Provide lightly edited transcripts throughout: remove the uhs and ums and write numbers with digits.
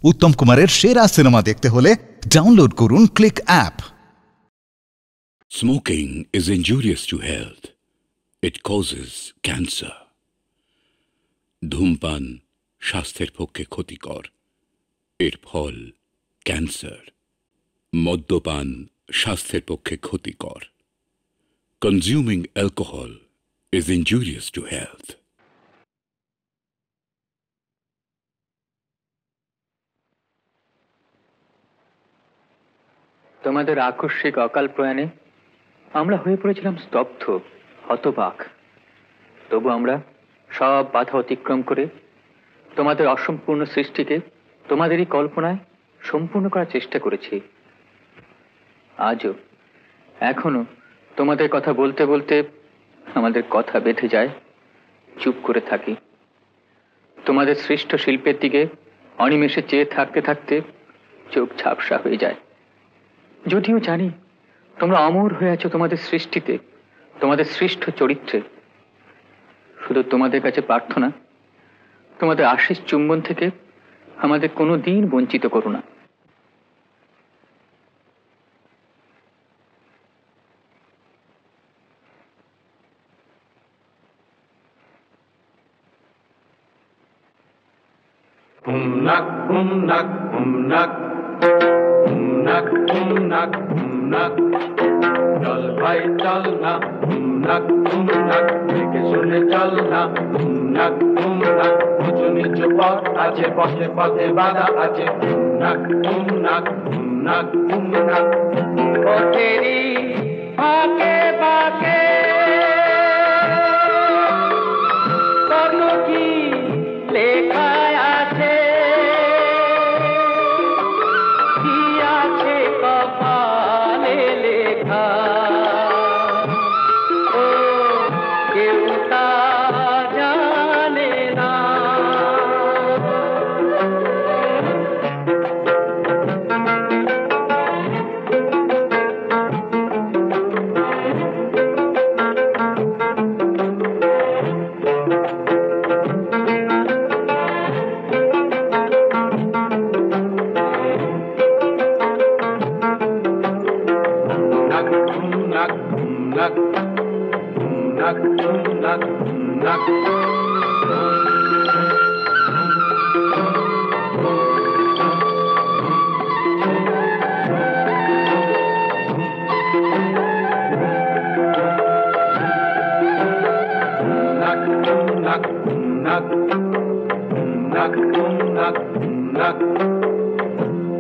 উত্তম কুমারের সেরা সিনেমা দেখতে হলে ডাউনলোড করুন click app. Smoking is injurious to health. It causes cancer. ধূমপান স্বাস্থ্যের পক্ষে ক্ষতিকর, এর ফল ক্যান্সার। মদ্যপান স্বাস্থ্যের পক্ষে ক্ষতিকর। Consuming alcohol is injurious to health. তোমাদের আকস্মিক অকাল প্রয়াণে আমরা হয়ে পড়েছিলাম স্তব্ধ, হতবাক। তবু আমরা সব বাধা অতিক্রম করে তোমাদের অসম্পূর্ণ সৃষ্টিকে তোমাদেরই কল্পনায় সম্পূর্ণ করার চেষ্টা করেছি। আজও এখনো তোমাদের কথা বলতে বলতে আমাদের কথা বেঁধে যায়, চুপ করে থাকি। তোমাদের সৃষ্ট শিল্পের দিকে অনিমেষে চেয়ে থাকতে থাকতে চোখ ঝাপসা হয়ে যায়। যদিও জানি তোমরা অমর হয়ে আছো তোমাদের সৃষ্টিতে, তোমাদের সৃষ্ট চরিত্রে। শুধু তোমাদের কাছে প্রার্থনা, তোমাদের আশিস চুম্বন থেকে আমাদের কোনো দিন বঞ্চিত করো না। চল ভাই চল না, দেখে শুনে চল না, উঁচু নিচু পথ আছে, পথে পথে বাধা আছে। পথেরই বাঁকে বাঁকে কত কি লেখা আছে, কি আছে কপালে লেখা, ও কেউ তা জানে না।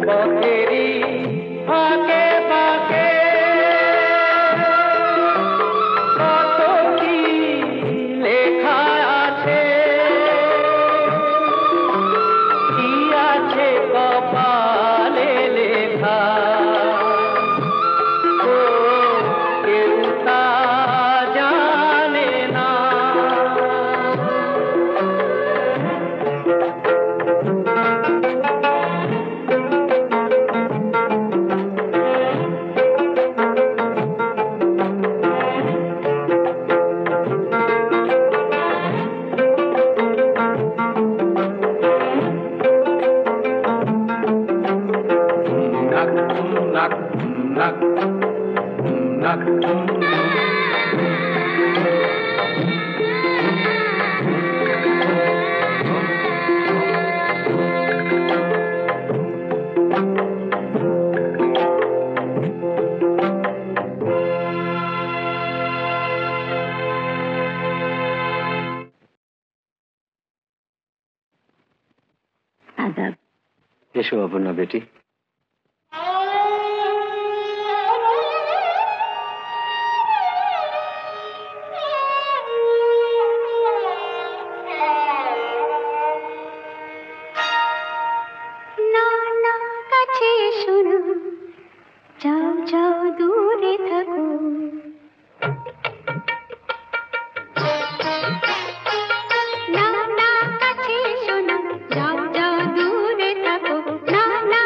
পথেরই বাঁকে বাঁকে কত কি লেখা আছে, কি আছে কপালে লেখা, ও কেউ তা জানে না। आदाब। এসো অপর্ণা বেটি। যাও যাও দূরে থাকো, না না কাছে শোনো, যাও যাও দূরে থাকো, না না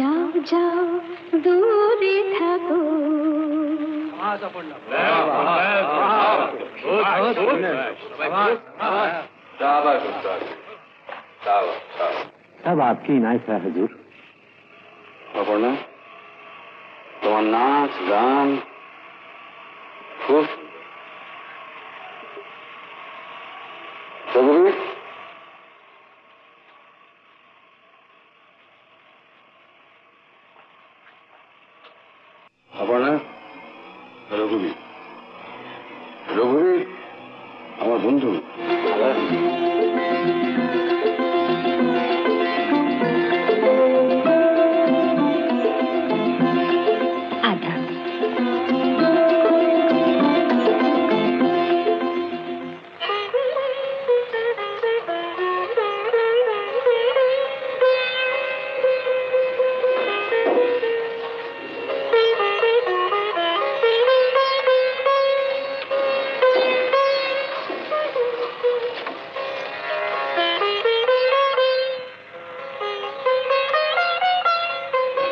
যাও যাও দূরে থাকো। सब आपकी इनायत है हुजूर। अपर्णा, তোমার নাচ গান খুব রঘুবীর, অপর্ণা, রঘুবীর, রঘুবীর আমার বন্ধু। আদা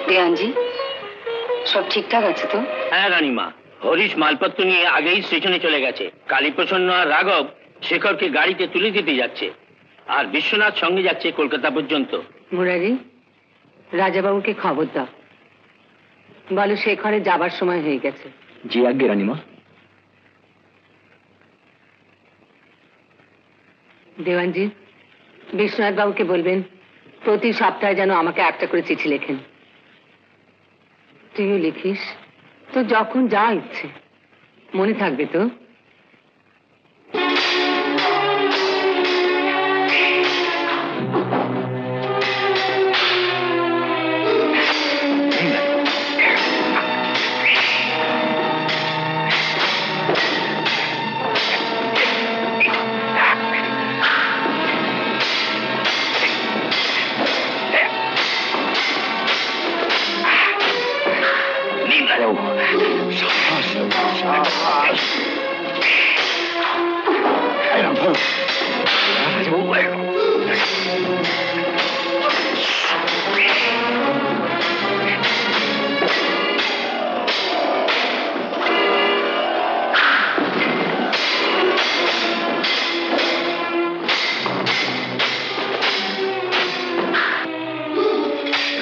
দেয়ানজি, সব ঠিকঠাক আছে তো? হ্যাঁ রানীমা, হরিশ মালপত্র নিয়ে আগেই স্টেশনে চলে গেছে। কালীপ্রসন্ন আর রাঘব শেখরকে গাড়িতে তুলে দিতে যাচ্ছে, আর বিশ্বনাথ সঙ্গে যাচ্ছে কলকাতা পর্যন্ত। মুরারি, রাজাবাবুকে খবর দাও, বলো শেখরের যাবার সময় হয়ে গেছে। জি আজ্ঞে রানীমা। দেওয়ানজি, বিশ্বনাথ বাবুকে বলবেন প্রতি সপ্তাহে যেন আমাকে একটা করে চিঠি লেখেন। তুইও লিখিস তো, যখন যা ইচ্ছে। মনে থাকবে তো?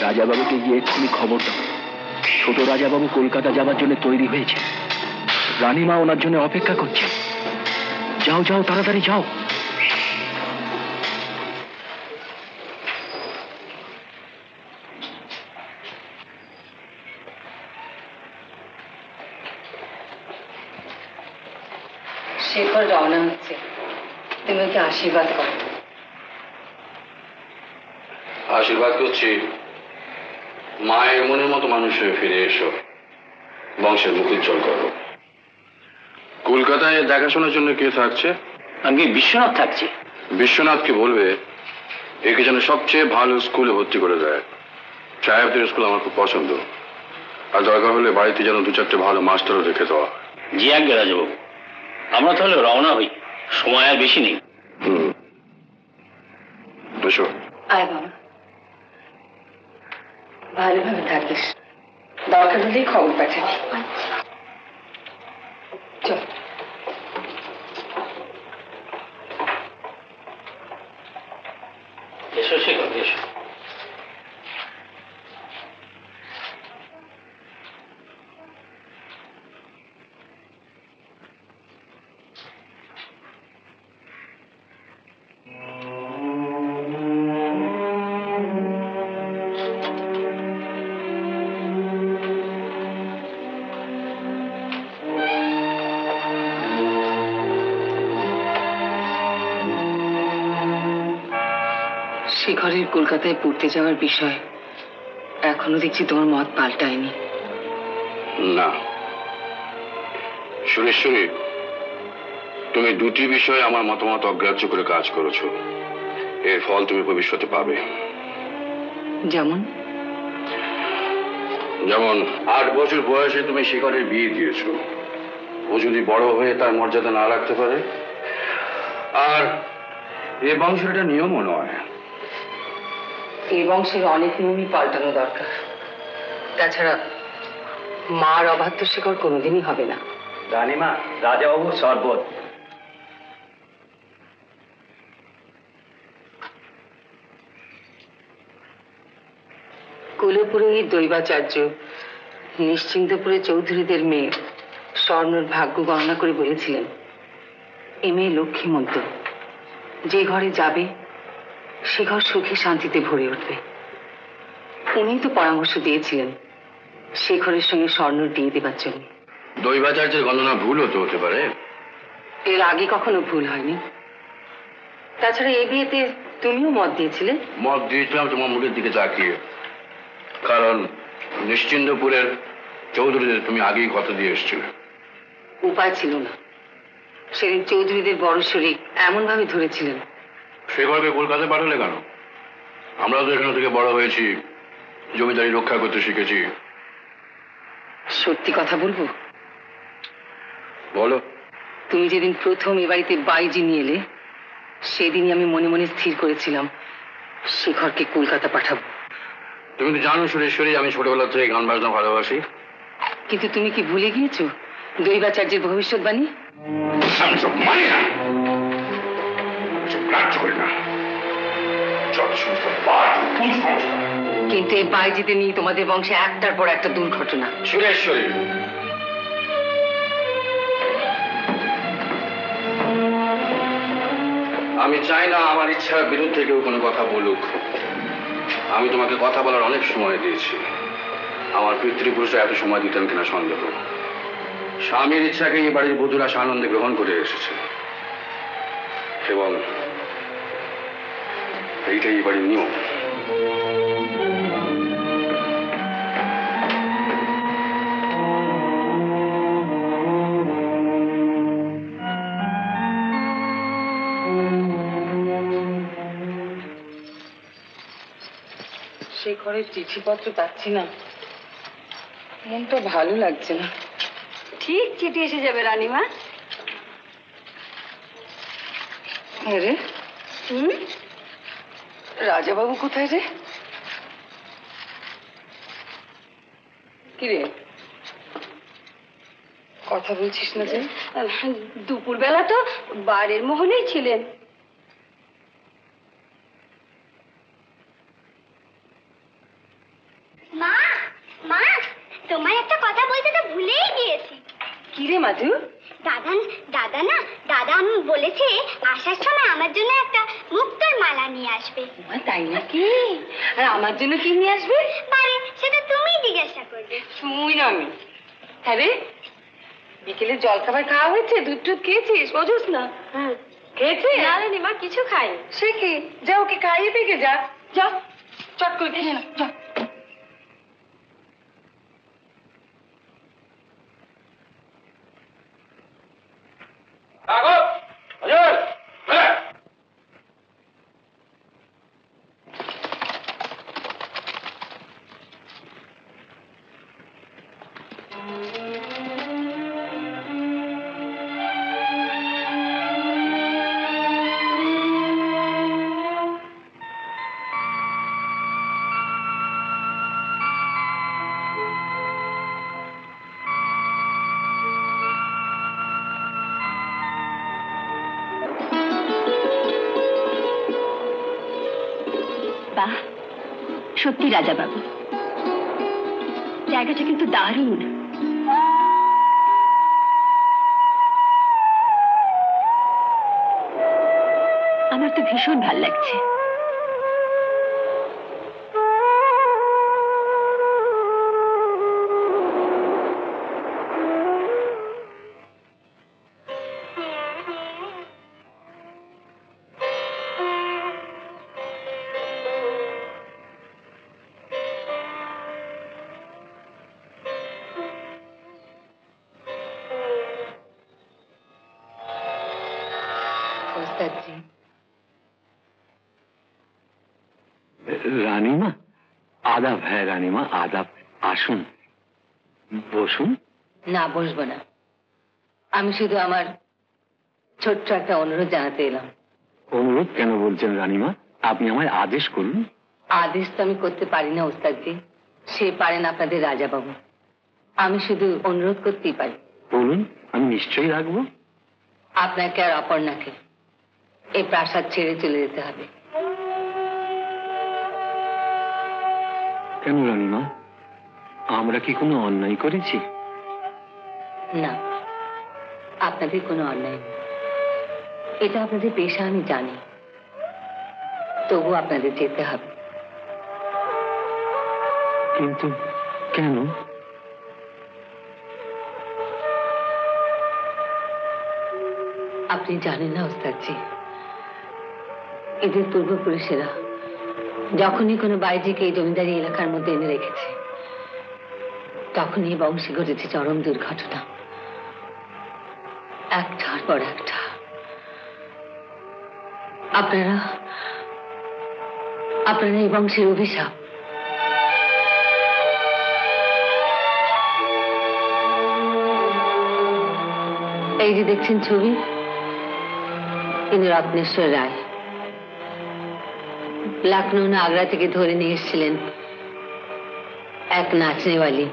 রাজাবাবুকে গিয়ে এক্ষুনি খবর দাও, ছোট রাজাবাবু কলকাতা যাবার জন্য তৈরি হয়েছে। রানীমা ওনার জন্য অপেক্ষা করছে। যাও যাও, তাড়াতাড়ি যাও। শেখর রওনা হচ্ছে, তুমি ওকে আশীর্বাদ করো। আশীর্বাদ করছি, মায়ের মনের মতো মানুষ হয়ে ফিরে এসো, বংশের মুখ উজ্জ্বল করো। কলকাতায় দেখাশোনার জন্য কে থাকছে? আমি বিশ্বনাথ থাকছি। বিশ্বনাথকে বলবে একে যেন সবচেয়ে ভালো স্কুলে ভর্তি করে দেয়। সাহেবদের স্কুল আমার খুব পছন্দ, আর দরকার হলে বাড়িতে যেন দু চারটে ভালো মাস্টারও রেখে দেওয়া। জি আজ্ঞে রাজাবাবু, আমরা তাহলে রওনা হই, সময় আর বেশি নেই। এসো। আয় বাবা, ভালোভাবে থাকিস, দরকার হলেই খবর পাঠাবি। চল। এসো শেখর, এসো। শেখরের কলকাতায় পড়তে যাওয়ার বিষয় এখনো দেখছি তোমার মত পাল্টায়নি। না সুরেশ্বরী, তুমি দুটি বিষয়ে আমার মতামত অগ্রাহ্য করে কাজ করেছো, এর ফল তুমি ভবিষ্যতে পাবে। যেমন? যেমন 8 বছর বয়সে তুমি শেখরের বিয়ে দিয়েছো, ও যদি বড় হয়ে তার মর্যাদা না রাখতে পারে, আর এ বংশের এটা নিয়মও নয়। এই বংশের অনেক নিয়মই পাল্টানো দরকার। তাছাড়া মার অবাধ্য শিকর কোনোদিনই হবে না। রানীমা, রাজাবাবু শরবত। কুলপুরোহিত দৈবাচার্য নিশ্চিন্তপুরে চৌধুরীদের মেয়ে স্বর্ণর ভাগ্য গণনা করে বলেছিলেন, এ মেয়ে লক্ষ্মীমন্ত, যে ঘরে যাবে সে ঘর সুখে শান্তিতে ভরে উঠবে। উনিই তো পরামর্শ দিয়েছিলেন সে ঘরের সঙ্গে স্বর্ণর বিয়ে দেবার জন্য। দৈবাচার্যের গণনা ভুল হতে পারে। এর আগে কখনো ভুল হয়নি। তাছাড়া এই বিয়েতে তুমিও মত দিয়েছিলে। মত দিয়েছিলাম তোমার মুখের দিকে তাকিয়ে, কারণ নিশ্চিন্তপুরের চৌধুরীদের তুমি আগেই কথা দিয়ে এসেছিলে। উপায় ছিল না, সেদিন চৌধুরীদের বড় শরীর এমন ভাবে ধরেছিলেন। সে ঘরকে কলকাতায় পাঠালে কেন? আমরা তো এখানে থেকে বড় হয়েছি, জমিদারি রক্ষা করতে শিখেছি। সত্যি কথা বলবো, বলো। তুমি যেদিন প্রথম এ বাড়িতে বাইজি নিয়ে এলে, সেদিনই আমি মনে মনে স্থির করেছিলাম শেখরকে কলকাতা পাঠাবো। তুমি তো জানো সুরেশ্বরী, আমি ছোটবেলা থেকে গান বাজনা ভালোবাসি। কিন্তু তুমি কি ভুলে গিয়েছো দৈবাচার্যের ভবিষ্যৎবাণী? আমি সব মানি না, গ্রাহ্য করি না। কিন্তু এই বাইজিতে নিয়ে তোমাদের বংশে একটার পর একটা দুর্ঘটনা। সুরেশ্বরী, আমি চাই না আমার ইচ্ছার বিরুদ্ধে কেউ কোনো কথা বলুক। আমি তোমাকে কথা বলার অনেক সময় দিয়েছি। আমার পিতৃপুরুষরা এত সময় দিতেন কিনা সন্দেহ। স্বামীর ইচ্ছাকে এই বাড়ির বধূরা আনন্দে গ্রহণ করে এসেছে, এবং এইটাই এই বাড়ির নিয়ম। সে ঘরে চিঠিপত্র পাচ্ছি না, মনটা ভালো লাগছে না। ঠিক চিঠি এসে যাবে রানীমা। রে, রাজাবাবু কোথায় রে? কিরে, কথা বলছিস না যে? দুপুরবেলা তো বাড়ির মহলেই ছিলেন। মা, মা, তোমায় একটা কথা বলতে তো ভুলেই গিয়েছি। কি রে মাধু? দাদা না, দাদা বলেছে আসার সময় আমার জন্য একটা মুক্তোর মালা নিয়ে আসবে। তাই নাকি? আর আমার জন্য কি নিয়ে আসবে? পারে, সেটা তুমি জিজ্ঞাসা করবে। শুই না আমি। হ্যাঁ রে, বিকেলে জল খাবার খাওয়া হয়েছে? দুধ টুধ খেয়েছিস? বোঝোস না? খেয়েছে? না রানীমা, কিছু খাই। সে কি? যা ওকে খাইয়ে থেকে যা, যা চট করে খেয়ে না, যা। বাহ, সত্যি রাজাবাবু, জায়গাটা কিন্তু দারুণ। আমার তো ভীষণ ভাল লাগছে। রানীমা, আদাব। হ্যাঁ রানীমা, আদাব। আসুন, বসুন। না, বসবো না। আমি শুধু আমার ছোট্ট একটা অনুরোধ জানাতে এলাম। অনুরোধ কেন বলছেন রানীমা? আপনি আমায় আদেশ করুন। আদেশ তো আমি করতে পারি না ওস্তাদজি, সে পারেন আপনাদের রাজাবাবু। আমি শুধু অনুরোধ করতেই পারি। বলুন, আমি নিশ্চয়ই রাখবো। আপনাকে আর অপর্ণাকে এই প্রাসাদ ছেড়ে চলে যেতে হবে। কেন রানীমা, আমরা কি কোনো অন্যায় করেছি? না, আপনাদের কোনো অন্যায় নেই। এটা আপনাদের পেশা আমি জানি, তবু আপনাদের যেতে হবে। কিন্তু কেন? আপনি জানেন না ওস্তাদজি, এদের পূর্বপুরুষেরা যখনই কোনো বাইজিকে এই জমিদারি এলাকার মধ্যে এনে রেখেছে, তখনই বংশে ঘটেছে চরম দুর্ঘটনা, একটার পর একটা। আপনারা এই বংশের অভিশাপ। এই যে দেখছেন ছবি, তিনি রত্নেশ্বর রায়। লখনৌ না আগ্রা থেকে ধরে নিয়ে এসেছিলেন এক নাচনেওয়ালি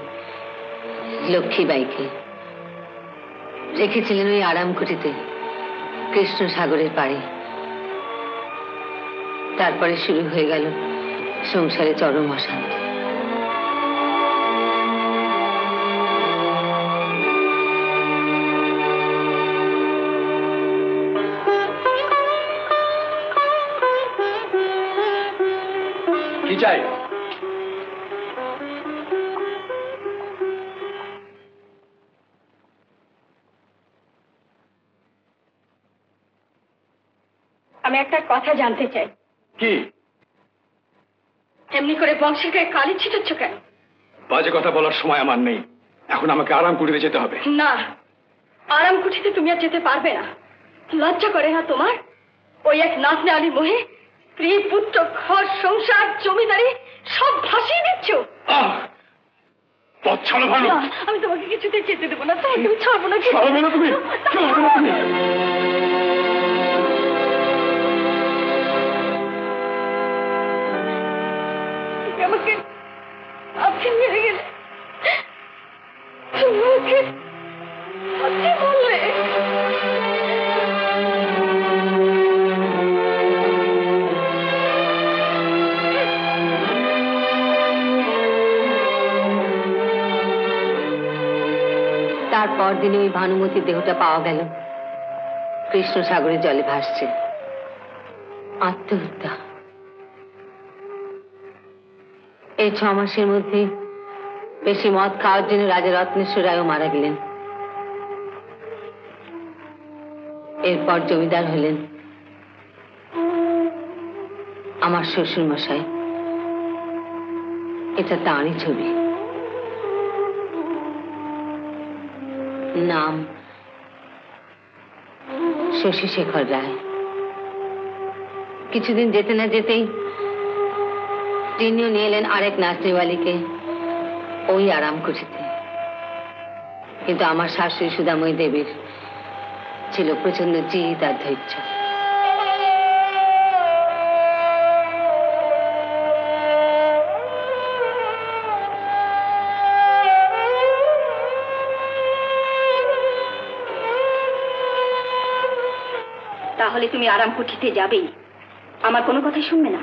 লক্ষ্মীবাইকে, রেখেছিলেন ওই আরামকুটিতে কৃষ্ণ সাগরের পাড়ে। তারপরে শুরু হয়ে গেল সংসারে চরম অশান্তি। কি চাই? আমি একটা কথা জানতে চাই। কি? এমনি করে বংশের গায়ে কালি ছিটাচ্ছ কেন? বাজে কথা বলার সময় আমার নেই, এখন আমাকে আরাম কুটিরে যেতে হবে। না, আরাম কুঠিতে তুমি আর যেতে পারবে না। লজ্জা করে না তোমার? ওই এক নাতনে আলী মোহে স্ত্রী, পুত্র, ঘর, সংসার, জমিদারি সব ভাসিয়ে দিচ্ছ। পথ ছাড়ো ভালো। না, আমি তোমাকে কিছুতে যেতে দেবো না, তোমাকে আমি ছাড়বো না। ছাড়বে না তুমি? ছাড়বে না তুমি? আমাকে আপনি মেরে গেলে তোমাকে আপনি বললে তারপর দিনে ওই ভানুমতির দেহটা পাওয়া গেল কৃষ্ণ সাগরের জলে ভাসছে। আত্মহত্যা। এই 6 মাসের মধ্যে বেশি মদ খাওয়ার জন্য রাজা রত্নেশ্বর রায়ও মারা গেলেন। এরপর জমিদার হলেন আমার শ্বশুর মশাই। এটা তাঁরই ছবি। নাম শশীশেখর রায়। কিছুদিন যেতে না যেতেই তিনিও নিয়ে এলেন আরেক নাচনেওয়ালিকে ওই আরাম কুঠিতে। কিন্তু আমার শাশুড়ি সুদাময়ী দেবীর ছিল প্রচন্ড জিদ আর ধৈর্য। তাহলে তুমি আরাম কুঠিতে যাবেই, আমার কোনো কথা শুনবে না?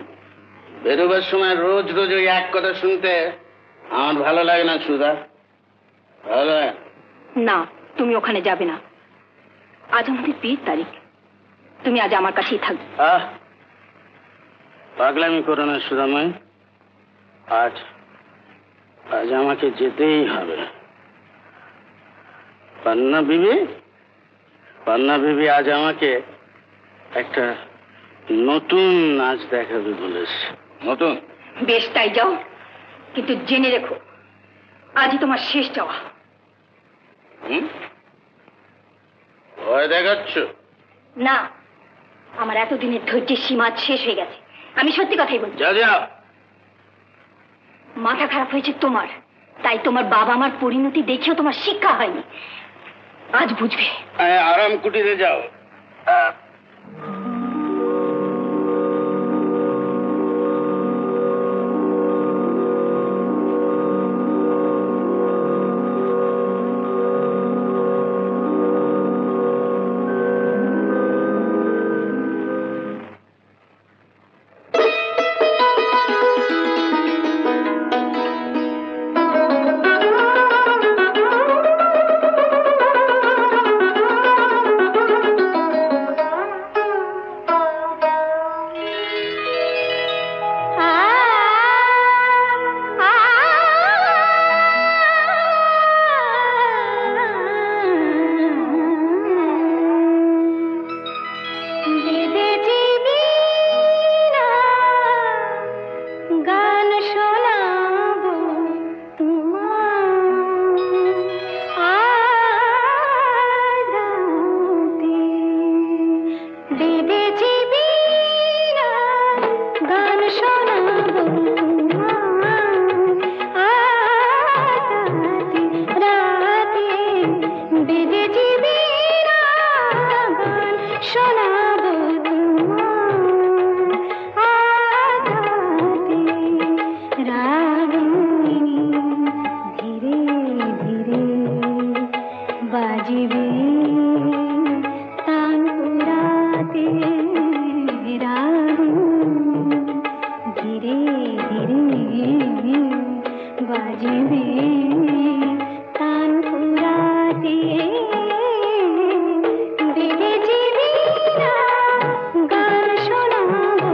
বেরোবার সময় রোজ রোজ ওই এক কথা শুনতে আমার ভালো লাগে না সুধা, ভালো লাগে না। তুমি ওখানে যাবে না। আজ আমাদের বিয়ের তারিখ, তুমি আজ আমার কাছেই থাকবে। পাগলামি করো না সুধাময়, আজ আজ আমাকে যেতেই হবে। পান্না বিবি আজ আমাকে একটা নতুন নাচ দেখাবে বলেছে। নতুন? বেশ, তাই যাও, কিন্তু জেনে রেখো আজই তোমার শেষ যাওয়া। ভয় দেখাচ্ছ? না, আমার এতদিনের ধৈর্যের সীমা শেষ হয়ে গেছে। আমি সত্যি কথাই বলছি। যাও। মাথা খারাপ হয়েছে তোমার, তাই তোমার বাবা আমার পরিণতি দেখেও তোমার শিক্ষা হয়নি। আজ বুঝবে। আরাম কুটিরে যাও। বাজিবে তানপুরা দিয়ে বেঁধেছি বীণা গান শোনাবো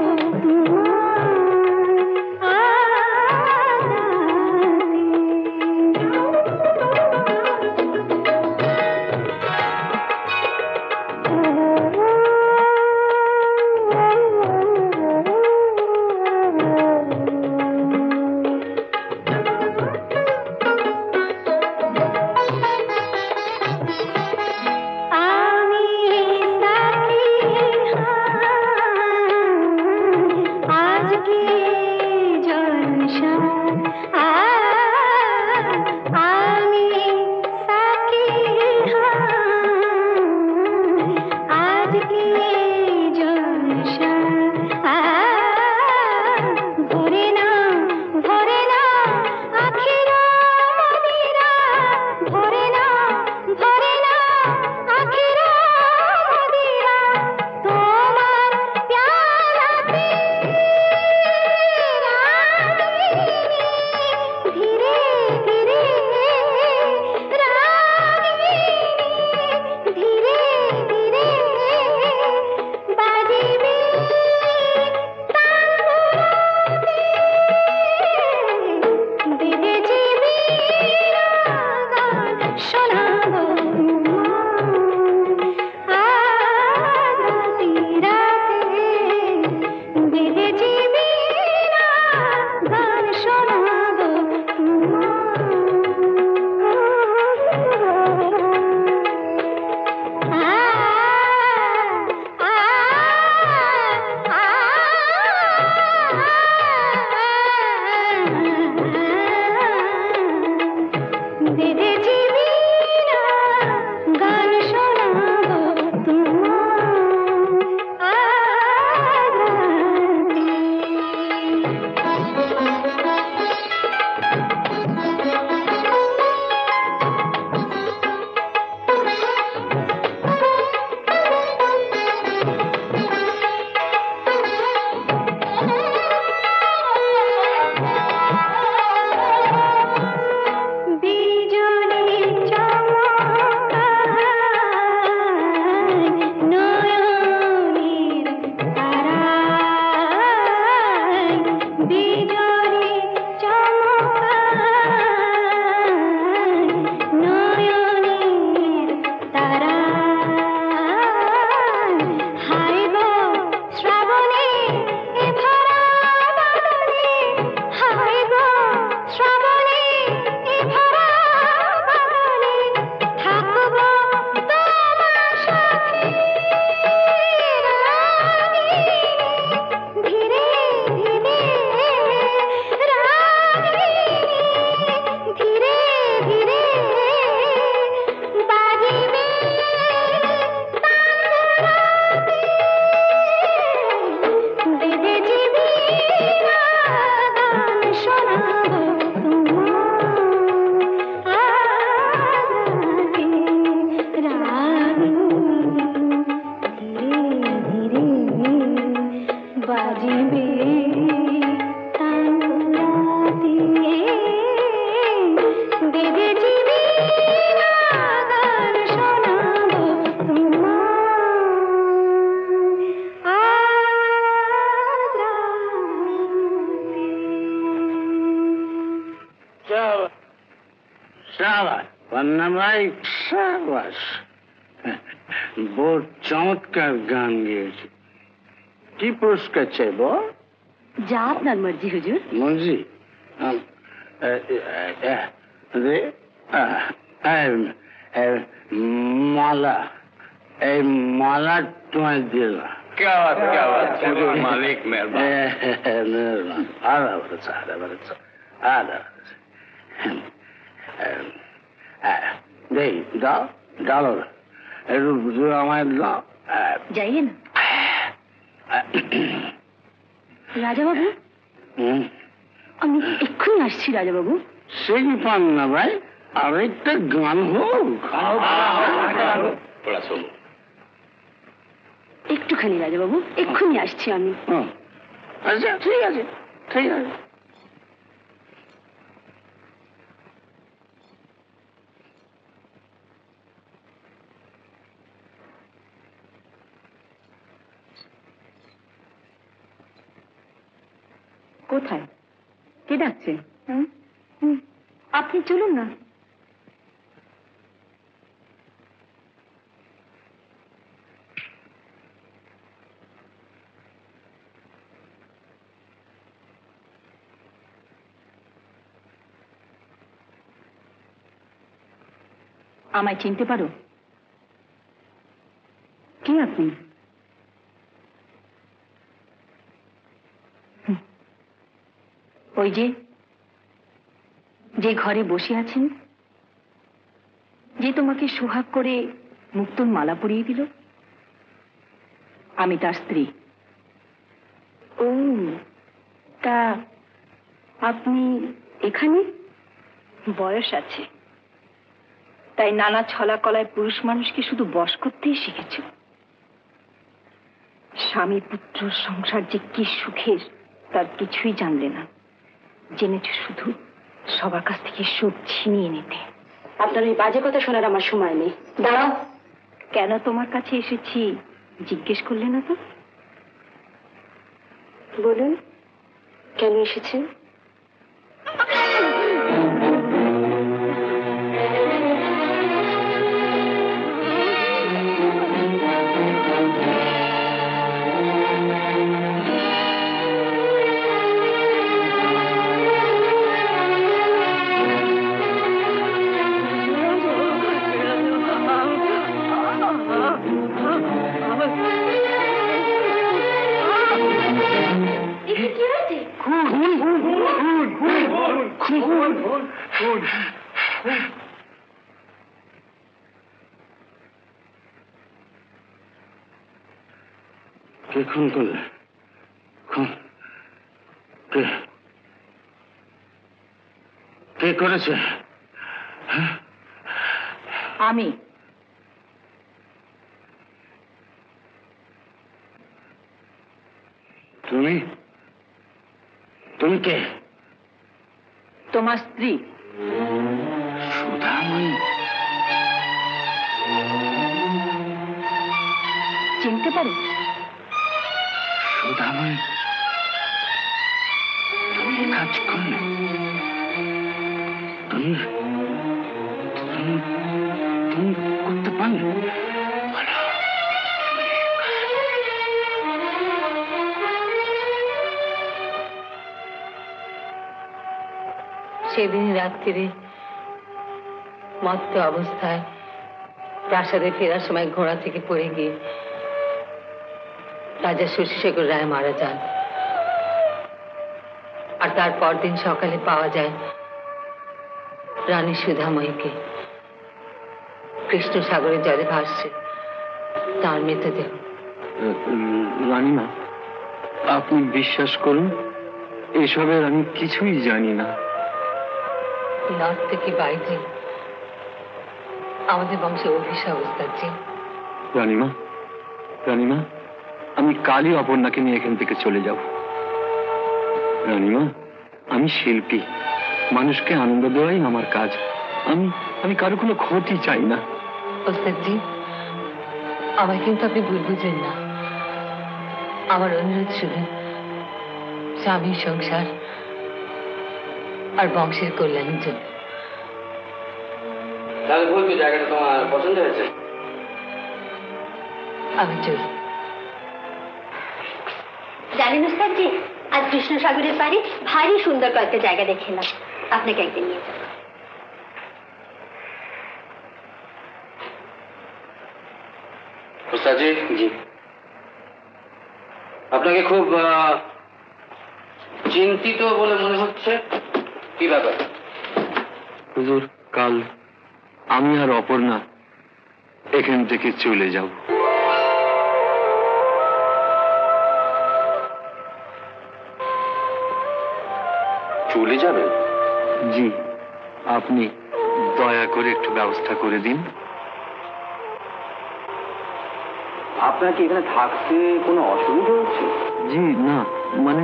बहुत चमत्कार गान গেয়েছে। কি পুরস্কার চাইব? যা আপনার মর্জি হুজুর। মর্জি? মালা, এই মালা তোমায় দিলাম। क्या बात হুজুর মালিক মেহরবান। আদা বলেছে দেই দাও ডালো একটু আমায় দাও। যাইয়ে না রাজা বাবু, আমি এক্ষুনি আসছি রাজা বাবু। সে কি পান না ভাই, আরেকটা গান হোক। একটুখানি রাজা বাবু, এক্ষুনি আসছি আমি। আচ্ছা ঠিক আছে ঠিক আছে। কোথায়? কে ডাকছে? আপনি চলুন না। আমায় চিনতে পারো? কে আপনি? ওই যে ঘরে বসে আছেন, যে তোমাকে সোহাগ করে মুক্তোর মালা পরিয়ে দিল, আমি তার স্ত্রী। ও, তা আপনি এখানে? বয়স আছে তাই নানা ছলা কলায় পুরুষ মানুষকে শুধু বশ করতেই শিখেছ। স্বামী পুত্র সংসার যে কি সুখের তার কিছুই জানলে না, জেনেছ শুধু সবার কাছ থেকে সুখ ছিনিয়ে নিতে। আপনার ওই বাজে কথা শোনার আমার সময় নেই। দাঁড়াও, কেন তোমার কাছে এসেছি জিজ্ঞেস করলে না তো? বলুন, কেন এসেছেন? কে খুন করলে? কে করেছে? আমি। তুমি? তুমি কে? তোমার স্ত্রী সুধাময়ী। চিনতে পারো? সুধাময়ী, তুমি কাজ করলে? তুমি করতে পারলে? সেদিন রাত্রিরে মত্ত অবস্থায় প্রাসাদে ফেরার সময় ঘোড়া থেকে পড়ে গিয়ে রাজা শশীশেখর রায় মারা যান। আর তার পরদিন সকালে পাওয়া যায় রানী সুধাময়ীকে কৃষ্ণ সাগরের জলে ভাসছে তার মৃতদেহ। রানীমা, আপনি বিশ্বাস করুন, এসবের আমি কিছুই জানি না। নর্থ থেকে বাইরে আমাদের বংশে অভিশাপ ওস্তাদজি। রানীমা, রানীমা, আমি কালই অপর্ণাকে নিয়ে এখান থেকে চলে যাব। রানীমা, আমি শিল্পী, মানুষকে আনন্দ দেওয়াই আমার কাজ। আমি কারো কোনো ক্ষতি চাই না। ওস্তাদজি, আমায় কিন্তু আপনি ভুল বুঝবেন না। আমার অনুরোধ শুধু স্বামীর সংসার আর বংশের কল্যাণের জন্য। তাহলে বলবি জায়গাটা তোমার পছন্দ হয়েছে? আমি চলি। জানেন ওস্তাদজি, আজ কৃষ্ণ সাগরের পাড়ে ভারী সুন্দর কয়েকটা জায়গা দেখলাম, আপনাকে একদিন নিয়ে যাবো। ওস্তাদজি, জি, আপনাকে খুব চিন্তিত বলে মনে হচ্ছে। কি ব্যাপার? হুজুর, কাল আমি আর অপর্ণা এখান থেকে চলে যাব। চলে যাবেন? জি, আপনি দয়া করে একটু ব্যবস্থা করে দিন। আপনার কি এখানে থাকতে কোনো অসুবিধা হচ্ছে? জি না, মানে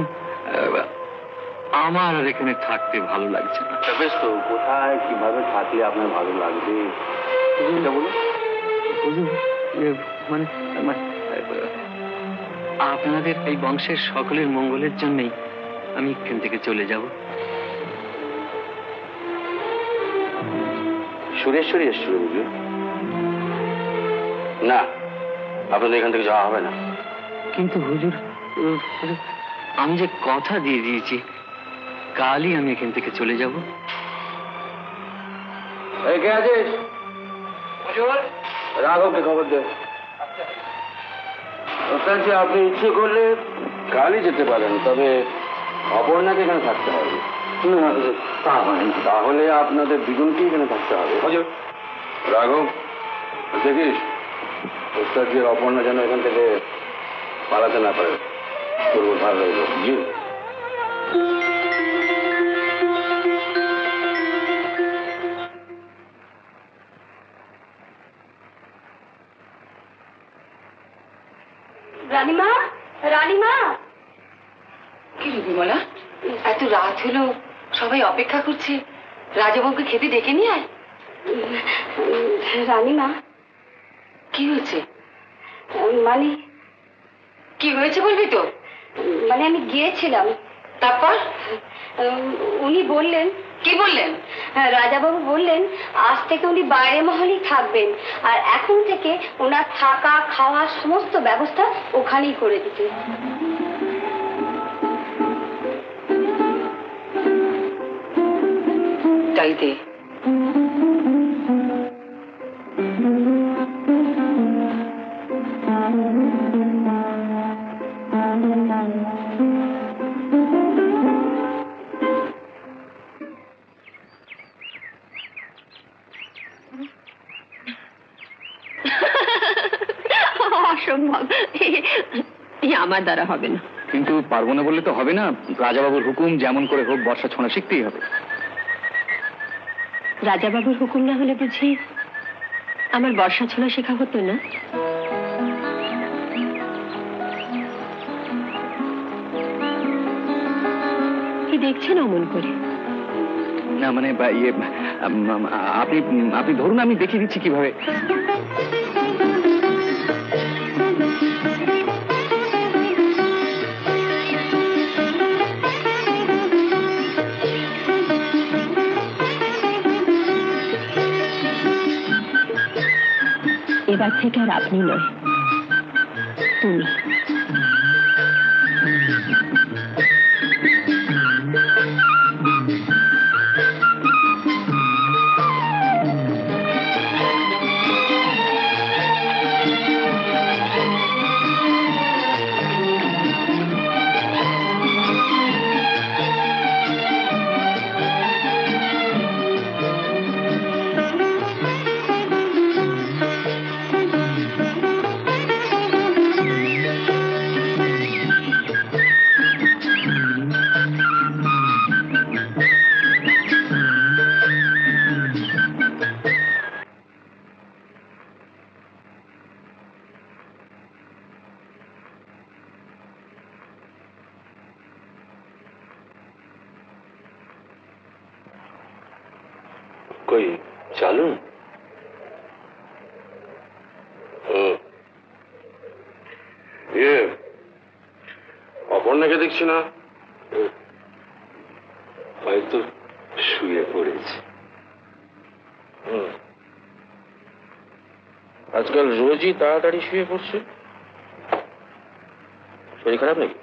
আমার আর এখানে থাকতে ভালো লাগছে না। বেশ তো, কোথায় কিভাবে থাকলে আপনার ভালো লাগবে সেটা বলুন। হুজুর, মানে আপনাদের এই বংশের সকলের মঙ্গলের জন্যই আমি এখান থেকে চলে যাব। সুরেশ্বরী এসছিল বুঝলি? না, আপনাদের এখান থেকে যাওয়া হবে না। কিন্তু হুজুর, আমি যে কথা দিয়ে দিয়েছি, কালই আমি এখান থেকে চলে যাব। কে আছিস? রাঘবকে খবর দে। আপনি ইচ্ছে করলে কালই যেতে পারেন, তবে অপর্ণাকে এখানে থাকতে হবে। তাহলে আপনাদের দুজনকেই এখানে থাকতে হবে। রাঘব, দেখিস ওস্তাদজি অপর্ণা যেন এখান থেকে পালাতে না পারে। তোর ভালো লাগবে। জি। রানীমা, রানীমা। কি রে বিমলা, এত রাত হলো, সবাই অপেক্ষা করছে, রাজাবাবুকে খেতে ডেকে নিয়ে আয়। রানীমা, কি হয়েছে? মানে কি হয়েছে বলবি তো? মানে আমি গিয়েছিলাম, তারপর উনি বললেন। কি বললেন? রাজাবাবু বললেন আজ থেকে উনি বাইরে মহলেই থাকবেন, আর এখন থেকে ওনার থাকা খাওয়া সমস্ত ব্যবস্থা ওখানেই করে দিতে। তাই দে। অসম্ভব, আমার দ্বারা হবে না। কিন্তু পারবো না বললে তো হবে না। রাজাবাবুর হুকুম, যেমন করে হোক বর্ষা ছোঁড়া শিখতেই হবে। রাজাবাবুর হুকুম না হলে বুঝি আমার বর্ষা ছোঁড়া শেখা হতো না? কি দেখছেন অমন করে? না মানে আপনি আপনি ধরুন, আমি দেখিয়ে দিচ্ছি কিভাবে। এবার থেকে আর আপনি নয়, তুমি। কই চালু? অপর্ণাকে দেখছি না, হয়তো শুয়ে পড়েছে। আজকাল রোজই তাড়াতাড়ি শুয়ে পড়ছে। শরীর খারাপ নাকি?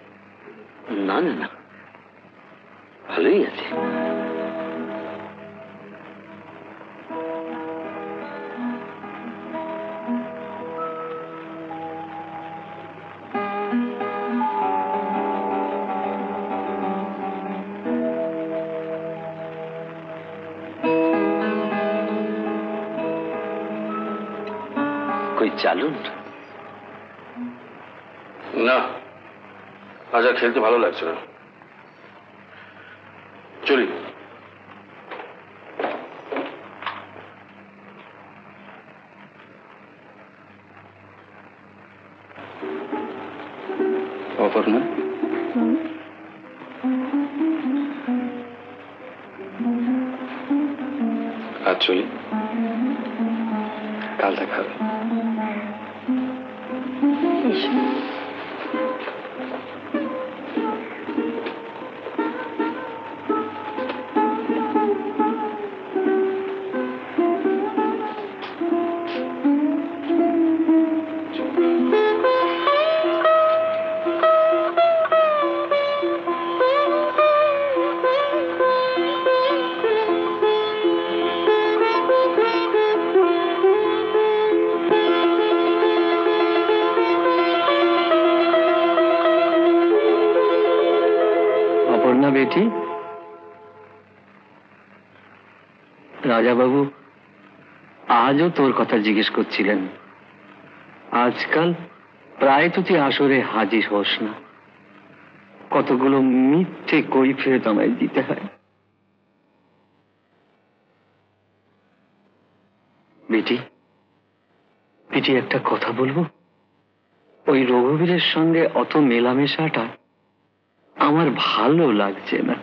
না না না, ভালোই আছে। কই চালুন? না, আজ আর খেলতে ভালো লাগছে না, চলি। অপর্ণা, আজ চলি, কাল দেখা হবে। রাজাবাবু আজও তোর কথা জিজ্ঞেস করছিলেন। আজকাল প্রায় তো তুই আসরে হাজির হোস না, কতগুলো মিথ্যে কৈফিয়ত আমায় দিতে হয়। বেটি, বেটি একটা কথা বলবো? ওই রঘুবীরের সঙ্গে অত মেলামেশাটা আমার ভালো লাগছে না।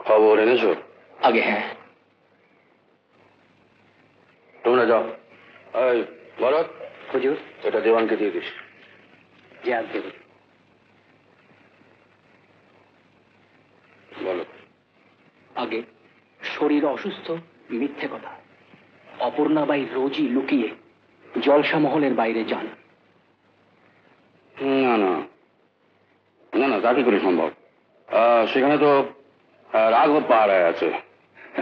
খবর এনেছো? আগে হ্যাঁ। তোমরা যাও। এই ভরত, হুজুর। এটা দেওয়ানকে দিয়ে দিস। জি আনতে বলো। আগে শরীর অসুস্থ মিথ্যে কথা। অপর্ণাবাই রোজই লুকিয়ে জলসা মহলের বাইরে যান। না না না না, তা কি করে সম্ভব? সেখানে তো রাঘব পাহারায় আছে।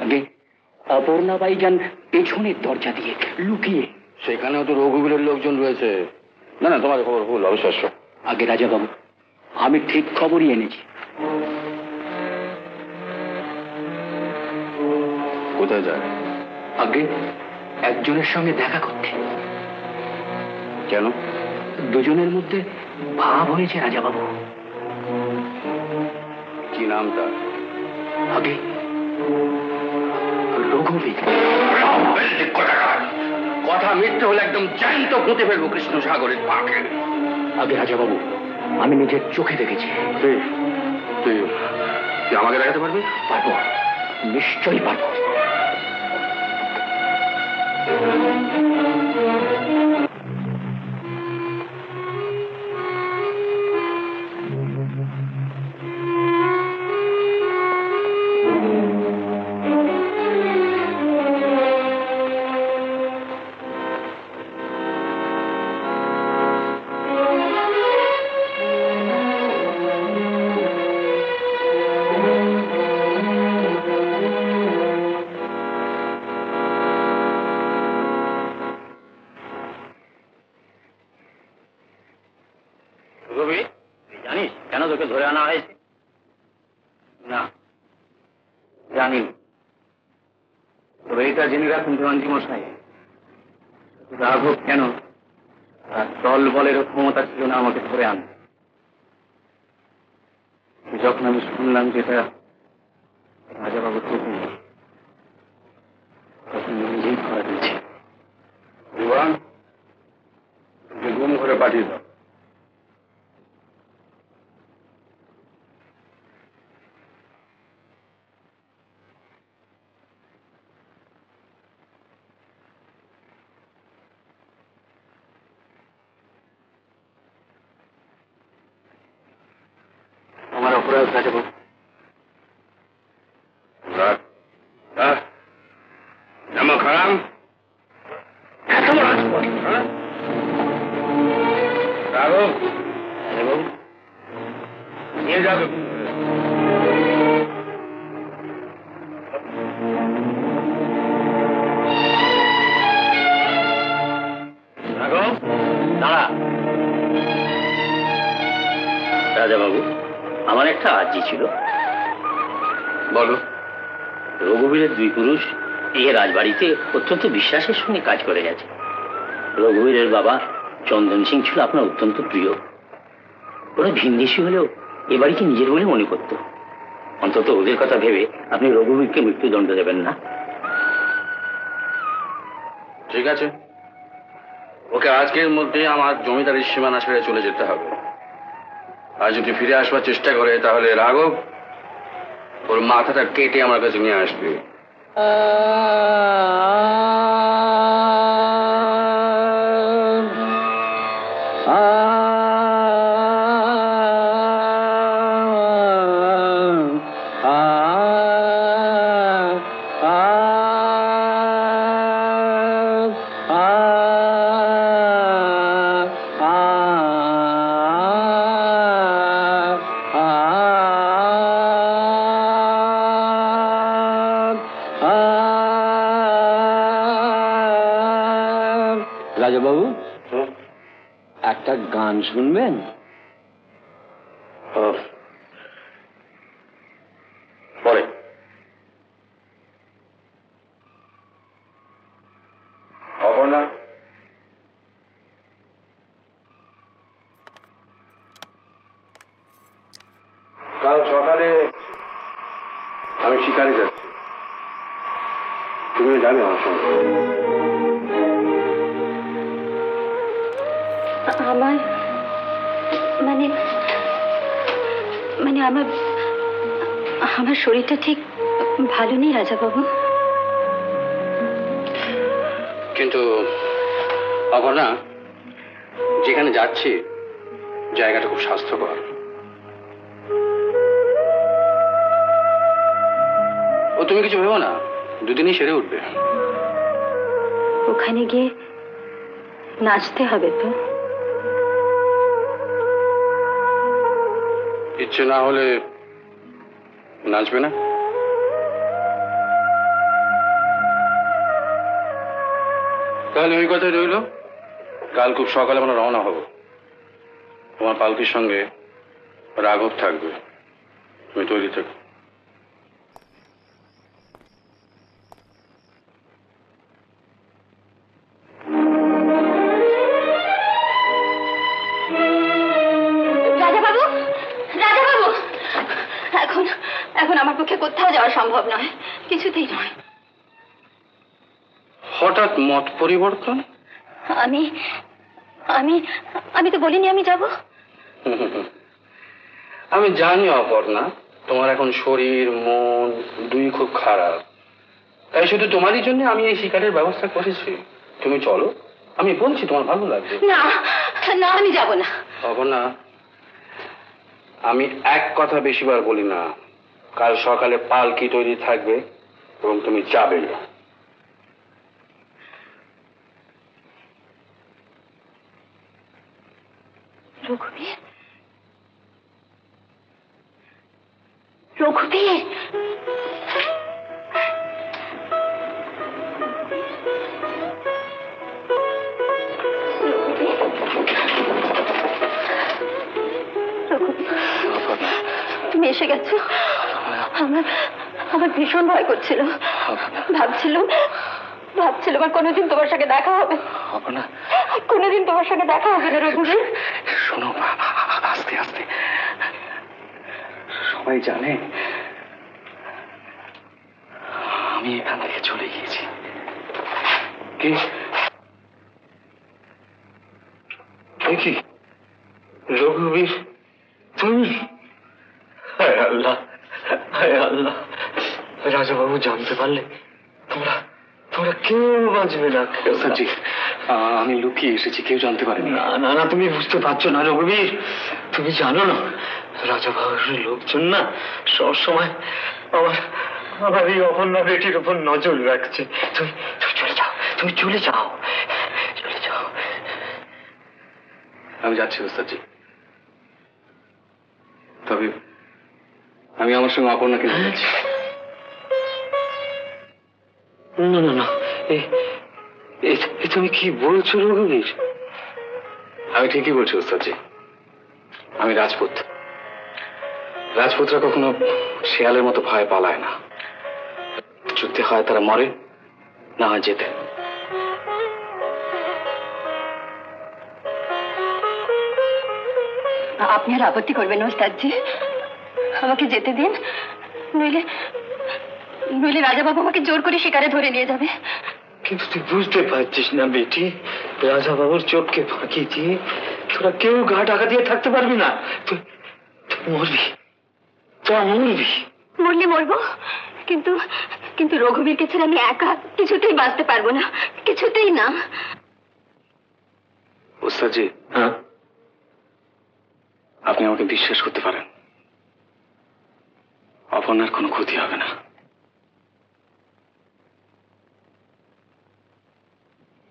আগে অপর্ণাবাই যান পেছনের দরজা দিয়ে লুকিয়ে। সেখানেও তো রঘুবীরের লোকজন রয়েছে। না না, তোমার খবর ভুল, অবিশ্বাস্য। আগে রাজাবাবু, আমি ঠিক খবরই এনেছি। কোথায় যায়? আগে একজনের সঙ্গে দেখা করতে। কেন? দুজনের মধ্যে ভাব হয়েছে রাজাবাবু। কি নাম তার? আগে রঘুবীর। কথা মিথ্যে হলে একদম জ্যান্ত পুঁতে ফেলবো কৃষ্ণ সাগরের পাখে। আগে রাজাবাবু, আমি নিজের চোখে দেখেছি। তুই তুই তুই আমাকে দেখাতে পারবি? পারবো, নিশ্চয়ই পারবো। জানিস কেন তোকে ধরে আনা হয়েছে? না, জানি। তবে এটা জেনে রাখুন দেওয়ানজি মশাই, রাঘব কেন তার দল বলের ক্ষমতা ছিল না আমাকে ধরে আন। যখন আমি শুনলাম যেটা রাজাবাবু তখন নিজেই ধরা দিয়েছি। গুম করে পাঠিয়ে দাও। আমার অপরাধ রাজাবাবু। নামক হারাম, এত বড় রাজপথ, রাঘব নিয়ে যাবে। রাঘব দাঁড়া। রাজাবাবু, আমার একটা আর্জি ছিল। বলো। রঘুবীরের দুই পুরুষ এই রাজবাড়িতে অত্যন্ত বিশ্বাসের সঙ্গে কাজ করে গেছে। রঘুবীরের বাবা চন্দন সিং ছিল আপনার অত্যন্ত প্রিয়। ওরা ভিনদেশী হলেও এ বাড়িকে নিজের বলে মনে করত। অন্তত ওদের কথা ভেবে আপনি রঘুবীরকে মৃত্যুদণ্ড দেবেন না। ঠিক আছে, ওকে আজকের মধ্যে আমার জমিদারির সীমানা ছেড়ে চলে যেতে হবে। আর যদি ফিরে আসবার চেষ্টা করে তাহলে রাঘব ওর মাথাটা কেটে আমার কাছে নিয়ে আসবে। রাজাবাবু, একটা গান শুনবেন? পরে অপর্ণা, কাল সকালে আমি শিকারে যাচ্ছি, তুমিও যাবে আমার সঙ্গে। আমার মানে মানে আমার আমার শরীরটা ঠিক ভালো নেই রাজাবাবু। কিন্তু অপর্ণা, যেখানে যাচ্ছি জায়গাটা খুব স্বাস্থ্যকর। ও তুমি কিছু ভেবো না, দুদিনই সেরে উঠবে। ওখানে গিয়ে নাচতে হবে তো? ইচ্ছে না হলে নাচবে না? তাহলে ওই কথাই রইল। কাল খুব সকালে আমরা রওনা হব। তোমার পালকির সঙ্গে রাঘব থাকবে, তুমি তৈরি থেকো। এখন আমার পক্ষে কোথাও যাওয়া সম্ভব নয়, কিছুতেই নয়। হঠাৎ মত পরিবর্তন? আমি আমি আমি তো বলিনি আমি যাব। আমি জানি অপর্ণা, তোমার এখন শরীর মন দুই খুব খারাপ, তাই শুধু তোমারই জন্য আমি এই শিকারের ব্যবস্থা করেছি। তুমি চলো, আমি বলছি তোমার ভালো লাগবে। না না, আমি যাব না। অপর্ণা, আমি এক কথা বেশিবার বলি না, কাল সকালে পালকি তৈরি থাকবে এবং তুমি যাবে। রঘুবীর, রঘুবীর, তুমি এসে গেছো। আমার আমার ভীষণ ভয় করছিল, ভাবছিলাম আর কোনোদিন তোমার সঙ্গে দেখা হবে। কোনোদিন তোমার সঙ্গে দেখা হবে না রঘুবীর। শোনো, আস্তে আস্তে, সবাই জানে আমি এখান থেকে চলে গিয়েছি। কি কি রঘুবীর, তুমি? হায় আল্লাহ, হায় আল্লাহ, রাজাবাবু জানতে পারলে তোমরা কেউ বাঁচবে না। স্যারজি, আমি লুকিয়ে এসেছি, কেউ জানতে পারেনি। না না, তুমি বুঝতে পারছো না রঘুবীর, তুমি জানো না রাজাবাবুর লোকজন না সবসময় আমার এই অপর্ণা বেটির উপর নজর রাখছে। তুমি চলে যাও, তুমি চলে যাও, চলে যাও। আমি যাচ্ছি ওস্তাদজি, তবে আমি আমার সঙ্গে অপর্ণাকে নিয়ে যাচ্ছি। না না না, তুমি কি বলছো রঘুবীর? আমি ঠিকই বলছি ওস্তাদজি, আমি রাজপুতরা কখনো শেয়ালের মতো ভয় পালায় না। যুদ্ধে হয় তারা মরে, না হয় যেতে। আপনি আর আপত্তি করবেন না ওস্তাদজি, আমাকে যেতে দিন, নইলে রাজাবাবু আমাকে জোর করে শিকারে ধরে নিয়ে যাবে। কিন্তু তুই বুঝতে পারছিস না বেটি, রাজাবাবুর চোখকে ফাঁকি দিয়ে তোরা কেউ গা ঢাকা দিয়ে থাকতে পারবি না। তুই মরবি, মরলে মরবো, কিন্তু রঘুবীরকে ছেড়ে আমি একা কিছুতেই বাঁচতে পারবো না, কিছুতেই না। ওস্তাদজি, হ্যাঁ, আপনি আমাকে বিশ্বাস করতে পারেন, অপর্ণার কোনো ক্ষতি হবে না।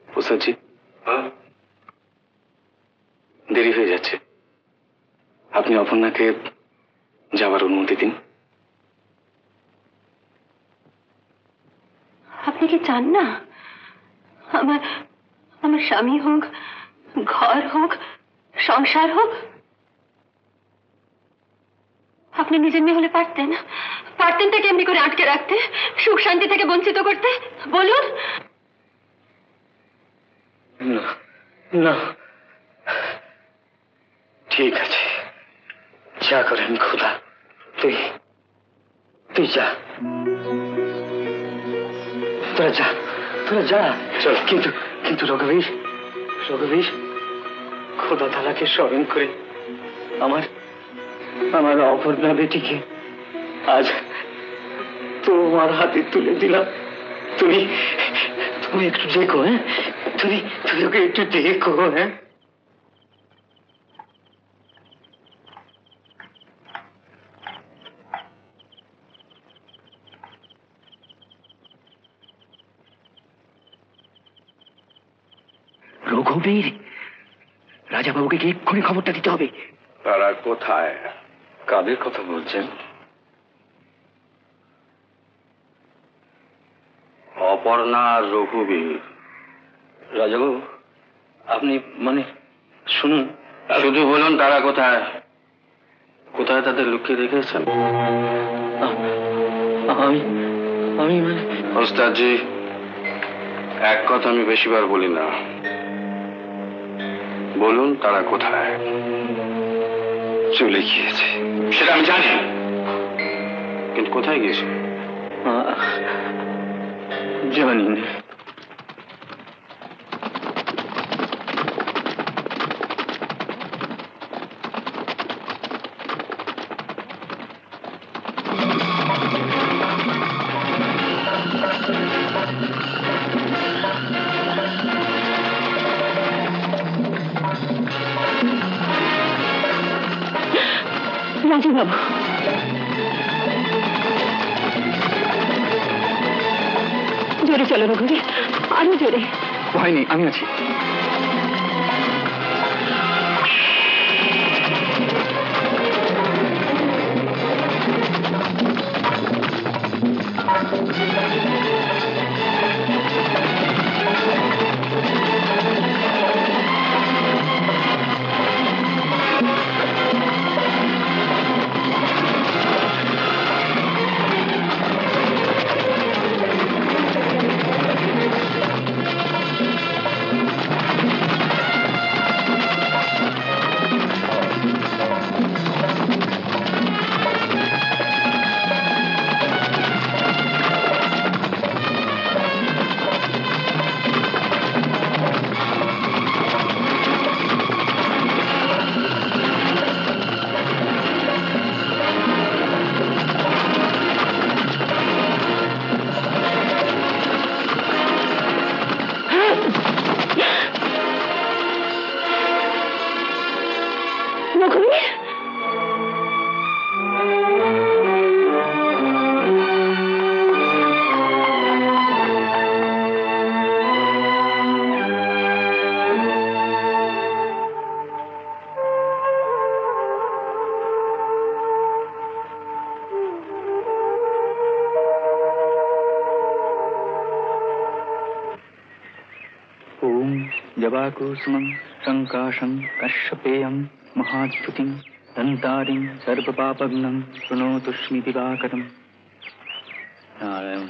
ওস্তাদজি, হ্যাঁ, দেরি হয়ে যাচ্ছে, আপনি অপর্ণাকে যাওয়ার অনুমতি দিন। আপনি কি চান না আমার স্বামী হোক, ঘর হোক, সংসার হোক? আপনি নিজের মেয়ে হলে পারতেন তাকে এমনি করে আটকে রাখতে, সুখ শান্তি থেকে বঞ্চিত করতে? বলুন না না, ঠিক আছে, যা করেন খোদা, তুই যা, তোরা যা চল। কিন্তু রঘুবীর, খোদা তালাকে স্মরণ করে আমার অপর্ণা বেটিকে আজ তোমার হাতে তুলে দিলাম। তুমি একটু দেখো, হ্যাঁ, তুমি ওকে একটু দেখো, হ্যাঁ। রঘুবীর, রাজাবাবুকে কি এক্ষুনি খবরটা দিতে হবে। তারা কোথায়? কাদের কথা বলছেন? অপর্ণা আর রঘুবীর। রাজাবাবু, আপনি মানে শুনুন, শুধু বলুন তারা কোথায় তাদের লুকিয়ে রেখেছেন? আমি মানে ওস্তাদজি, এক কথা আমি বেশিবার বলি না, বলুন তারা কোথায়? চলে গিয়েছে, সেটা আমি জানি। কিন্তু কোথায় গিয়েছে? জানি না। রাজু বাবু, জোরে চলো রঘুবীর, আরো জোরে। ভয় নেই, আমি আছি। जवाकुसुमं शङ्काशं कश्यपेयं महाद्युतिं दन्तारिं सर्वपापघ्नं प्रणोतुष्मि दिवाकरम्। नारायण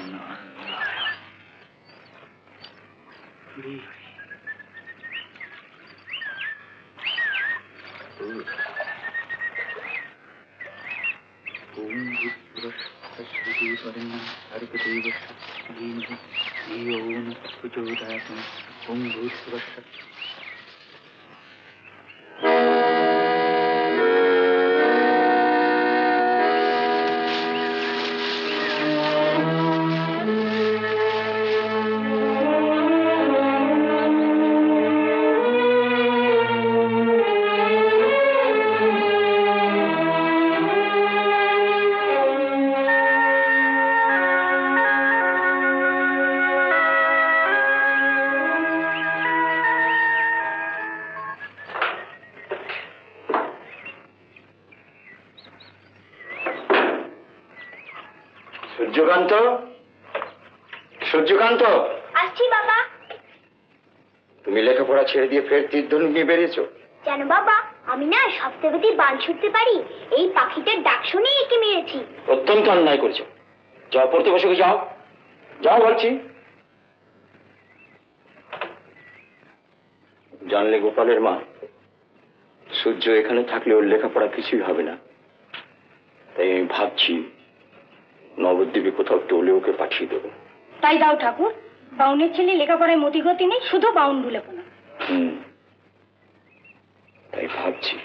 সূর্যকান্ত, সূর্যকান্ত, আসছি বাবা। তুমি লেখাপড়া ছেড়ে দিয়ে ফের তীরধনুক নিয়ে বেরিয়েছো? জানো বাবা, আমি না সপ্তপতির বান ছুটতে পারি। এই পাখিটার ডাক শুনেই একে মেরেছি। অত্যন্ত অন্যায় করেছো। যাও, পড়তে বসে যাও, যাও বলছি। জানলে গোপালের মা, সূর্য এখানে থাকলে ওর লেখাপড়া কিছুই হবে না। তাই আমি ভাবছি নবদ্বীপে কোথাও টোলে ওকে পাঠিয়ে দেবো। তাই দাও ঠাকুর, বাউনের ছেলে লেখাপড়ায় মতিগতি নেই, শুধু বাউন ভুলে পোনা। তাই ভাবছি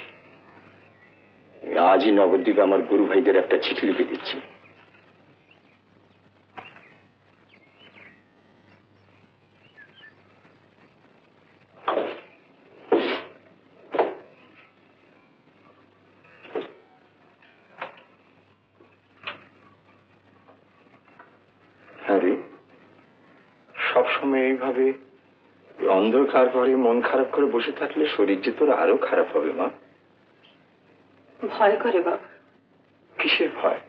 আজই নবদ্বীপে আমার গুরু ভাইদের একটা চিঠি লিখে দিচ্ছি। সবসময় এইভাবে অন্ধকার ঘরে মন খারাপ করে বসে থাকলে শরীর যে তোর আরো খারাপ হবে মা। ভয় করে বাবা। কিসের ভয়?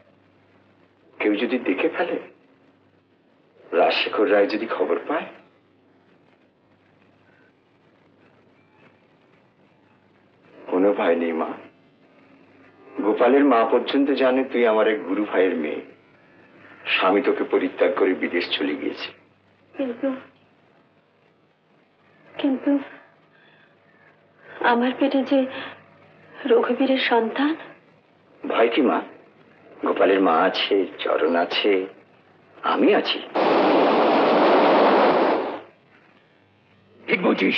কেউ যদি দেখে ফেলে, রাজশেখর রায় যদি খবর পায়? কোনো ভয় নেই মা। গোপালের মা পর্যন্ত জানে তুই আমার এক গুরু ভাইয়ের মেয়ে। স্বামী তোকে পরিত্যাগ করে বিদেশ চলে গিয়েছে। কিন্তু আমার পেটে যে রঘুবীরের সন্তান। ভয় কি মা? গোপালের মা আছে, চরণ আছে, আমি আছি। ঠিক বলছিস,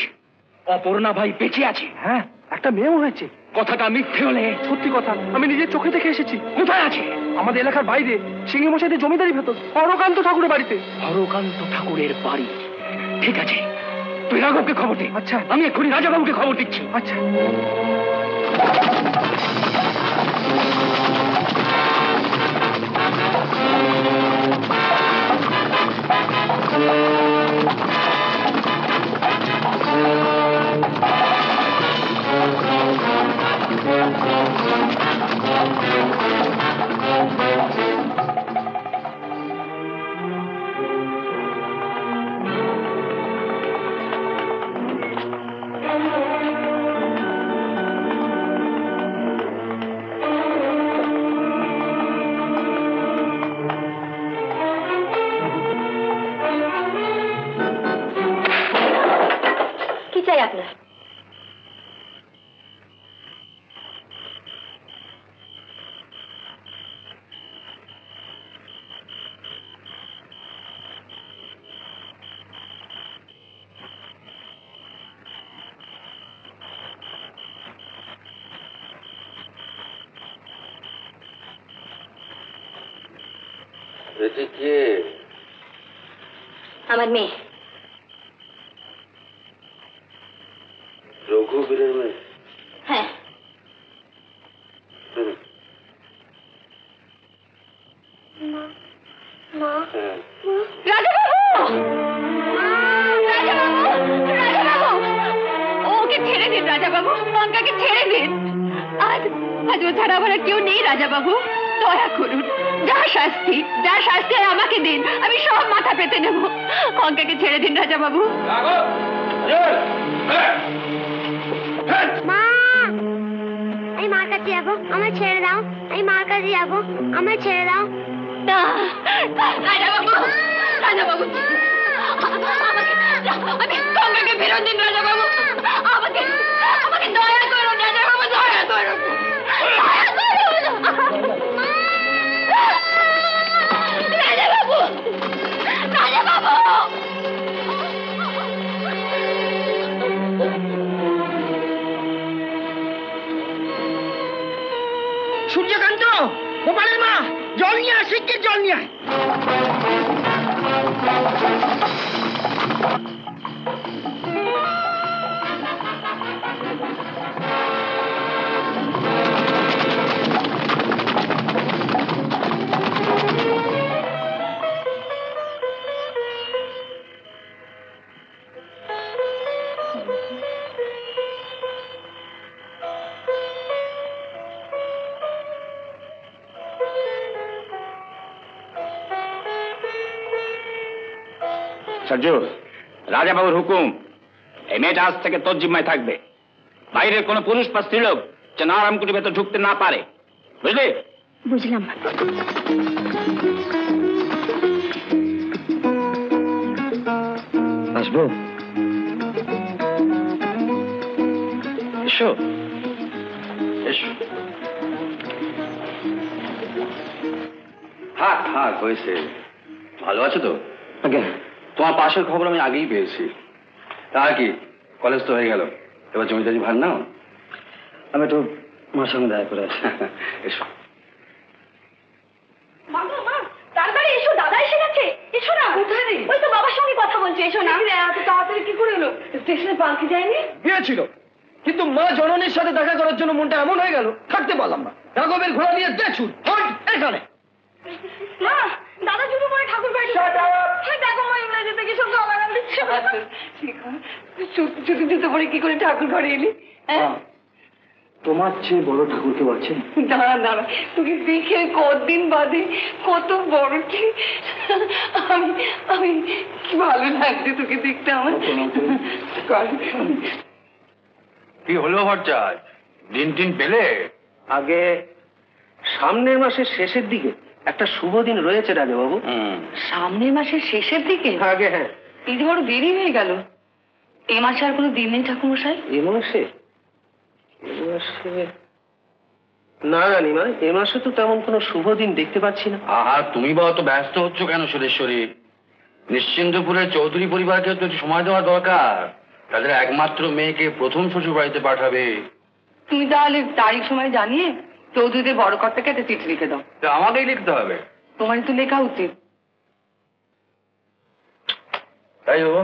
অপর্ণা ভাই বেঁচে আছে। হ্যাঁ, একটা মেয়েও হয়েছে। কথাটা মিথ্যে হলে সত্যি কথা, আমি নিজের চোখে দেখে এসেছি। কোথায় আছে? আমাদের এলাকার বাইরে সিংহে মশাইদের জমিদারি ভেতর, হরকান্ত ঠাকুরের বাড়িতে। হরকান্ত ঠাকুরের বাড়ি? ঠিক আছে, তুই রাঘবকে খবর দে। আচ্ছা, আমি এক্ষুনি রাজাবাবুকে খবর দিচ্ছি। আচ্ছা। আপনার আমার মেয়ে। রঘুবীরের মেয়ে? হ্যাঁ। ওকে ছেড়ে দিন রাজাবাবু, লঙ্কাকে ছেড়ে দিন। আজ ও ছাড়া আমার কেউ নেই রাজাবাবু, দয়া করুন। যা শাস্তি আমাকে দিন, আমি সব মাথা পেতে নেব। লঙ্কাকে ছেড়ে দিন রাজাবাবু। মা, আমি মার কাছে যাবো, আমায় ছেড়ে দাও। আমি মার কাছে যাবো, আমায় ছেড়ে দাও। না রাজাবাবু, রাজাবাবু আমি গঙ্গাকে ফেরত দিন রাজাবাবু। আমাকে আমাকে দয়া করুন রাজাবাবু, দয়া করুন, দয়া করুন রাজাবাবু, রাজাবাবু। সূর্যকান্ত, গোপালের মা, জল নিয়ে আয়, শিগগির জল নিয়ে আয়। সরজু, রাজাবাবুর হুকুম, এই মেয়েটা আজ থেকে তোর জিম্মায় থাকবে। বাইরের কোনো পুরুষ বা স্ত্রীলোক যেন আরামকুটির ভেতর ঢুকতে না পারে, বুঝলি? বুঝলাম। আসবো? এসো এসো। থাক থাক, হয়েছে। ভালো আছো তো? আগে তোমার পাশের খবর আমি আগেই পেয়েছি। তা কি, কলেজ তো হয়ে গেল, এবার জমিদারি ভার নাও। আমি একটু মার সঙ্গে দেখা করে আসি। এসো। তাড়াতাড়ি এসো, দাদা এসে গেছে। এসো না। কোথায়? ওই তো বাবার সঙ্গে কথা বলছে। এসো না। এত তাড়াতাড়ি কি করে এলো? স্টেশনে পালকি যায়নি? গিয়েছিল, কিন্তু মা জননীর সাথে দেখা করার জন্য মনটা এমন হয়ে গেল, থাকতে পারলাম না। রাঘবের ঘোড়া নিয়ে দেখুন এখানে। মা, দাদা চুপ করে ঠাকুর বাড়ি। দেখো মা, ইংরেজি থেকে সব গালাগাল দিচ্ছে। চুপি জুতো পরে কি করে ঠাকুর ঘরে এলি? তোমার চেয়ে বড় ঠাকুরকে বলছে? দাঁড়া দাঁড়া, তোকে দেখে কতদিন বাদে কত বড় কি আমি কি ভালো লাগছে তোকে দেখতে আমার। কি হলো ভট্টাচ, দিন টিন পেলে? আগে সামনের মাসের শেষের দিকে একটা শুভ দিন রয়েছে রাজাবাবু। সামনের মাসের শেষের দিকে? আগে হ্যাঁ। এই যে বড় দেরি হয়ে গেল। এ মাসে আর কোনো দিন নেই ঠাকুরমশাই? এ মাসে না রানীমা, এ মাসে তো তেমন কোনো শুভ দিন দেখতে পাচ্ছি না। আর তুমি বা অত ব্যস্ত হচ্ছ কেন সুরেশ্বরী? নিশ্চিন্তপুরের চৌধুরী পরিবারকে তো একটু সময় দেওয়া দরকার। তাদের একমাত্র মেয়েকে প্রথম শ্বশুর বাড়িতে পাঠাবে। তুমি তাহলে তারিখ সময় জানিয়ে চৌধুরীদের বড় কর্তাকে একটা চিঠি লিখে দাও। তো আমাকেই লিখতে হবে? তোমারই তো লেখা উচিত। তাই হবো।